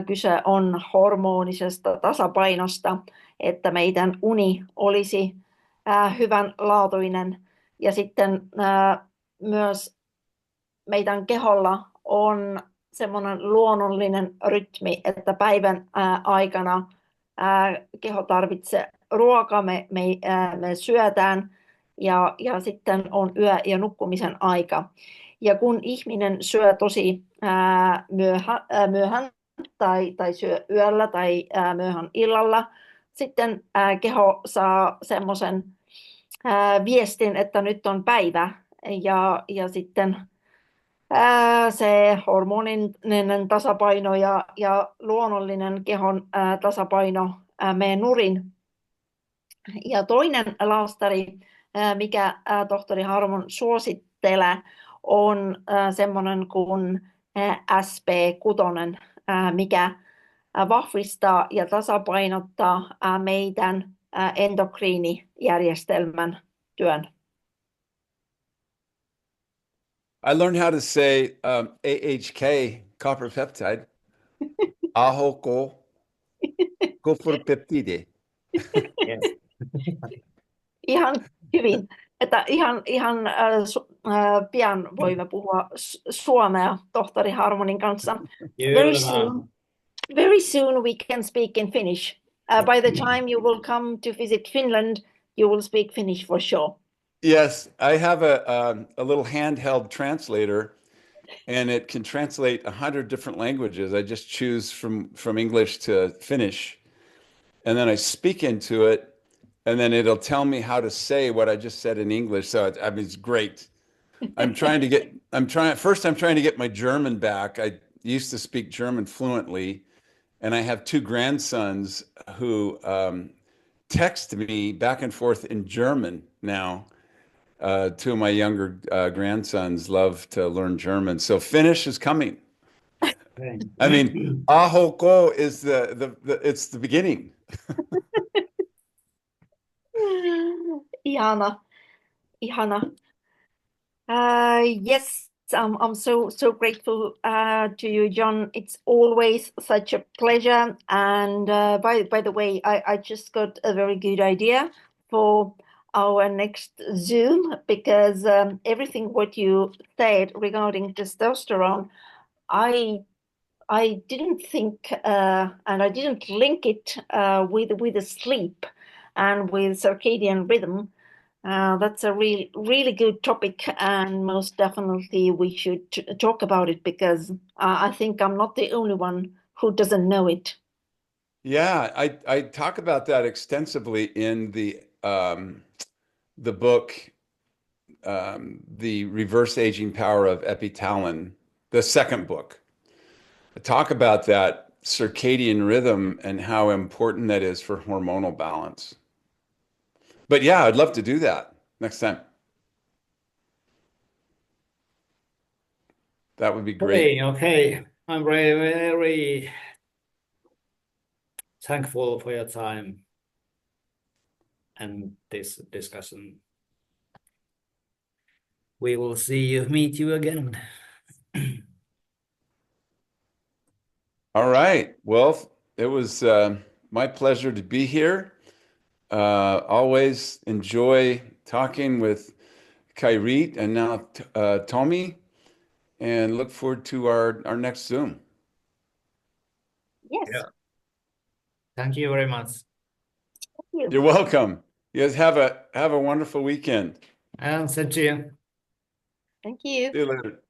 kyse on hormonisesta tasapainosta, että meidän uni olisi hyvänlaatuinen. Ja sitten myös meidän keholla on semmoinen luonnollinen rytmi, että päivän aikana keho tarvitsee ruokaa, me syötään, ja sitten on yö ja nukkumisen aika. Ja kun ihminen syö tosi myöhään tai syö yöllä tai myöhään illalla, sitten keho saa semmoisen viestin, että nyt on päivä, ja sitten se hormoninen tasapaino ja luonnollinen kehon tasapaino menee nurin. Ja toinen laastari, mikä tohtori Harmon suosittelee, on semmoinen kuin SP6, mikä vahvistaa ja tasapainottaa meidän endokriinijärjestelmän työn. I learned how to say AHK, copper peptide. Ahoko, peptide. Yes. Ihan hyvin. Että ihan pian voimme puhua suomea tohtori Harmonin kanssa. Very soon we can speak in Finnish. By the time you will come to visit Finland, you will speak Finnish for sure. Yes, I have a little handheld translator, and it can translate 100 different languages. I just choose from English to Finnish, and then I speak into it, and then it'll tell me how to say what I just said in English. So it's great. I'm trying to get my German back. I used to speak German fluently, and I have 2 grandsons who text me back and forth in German now. 2 of my younger grandsons love to learn German, so Finnish is coming. Okay. I mean, ahoko is it's the beginning. Ihana. Yes, I'm so grateful to you, John. It's always such a pleasure. And by the way, I just got a very good idea for our next Zoom, because everything what you said regarding testosterone, I didn't think and I didn't link it with the sleep and with circadian rhythm. That's a really good topic, and most definitely we should talk about it because I think I'm not the only one who doesn't know it. Yeah, I talk about that extensively in the book, The Reverse Aging Power of Epitalon, the second book. I talk about that circadian rhythm and how important that is for hormonal balance. But yeah, I'd love to do that next time. That would be great. Okay. I'm very thankful for your time and this discussion. We will meet you again. All right. Well, it was my pleasure to be here. Always enjoy talking with Kairit and now Tommy, and look forward to our next Zoom. Yes, Yeah. Thank you very much. thank you. You're welcome. You guys have a wonderful weekend. And same to you. Thank you. See you later.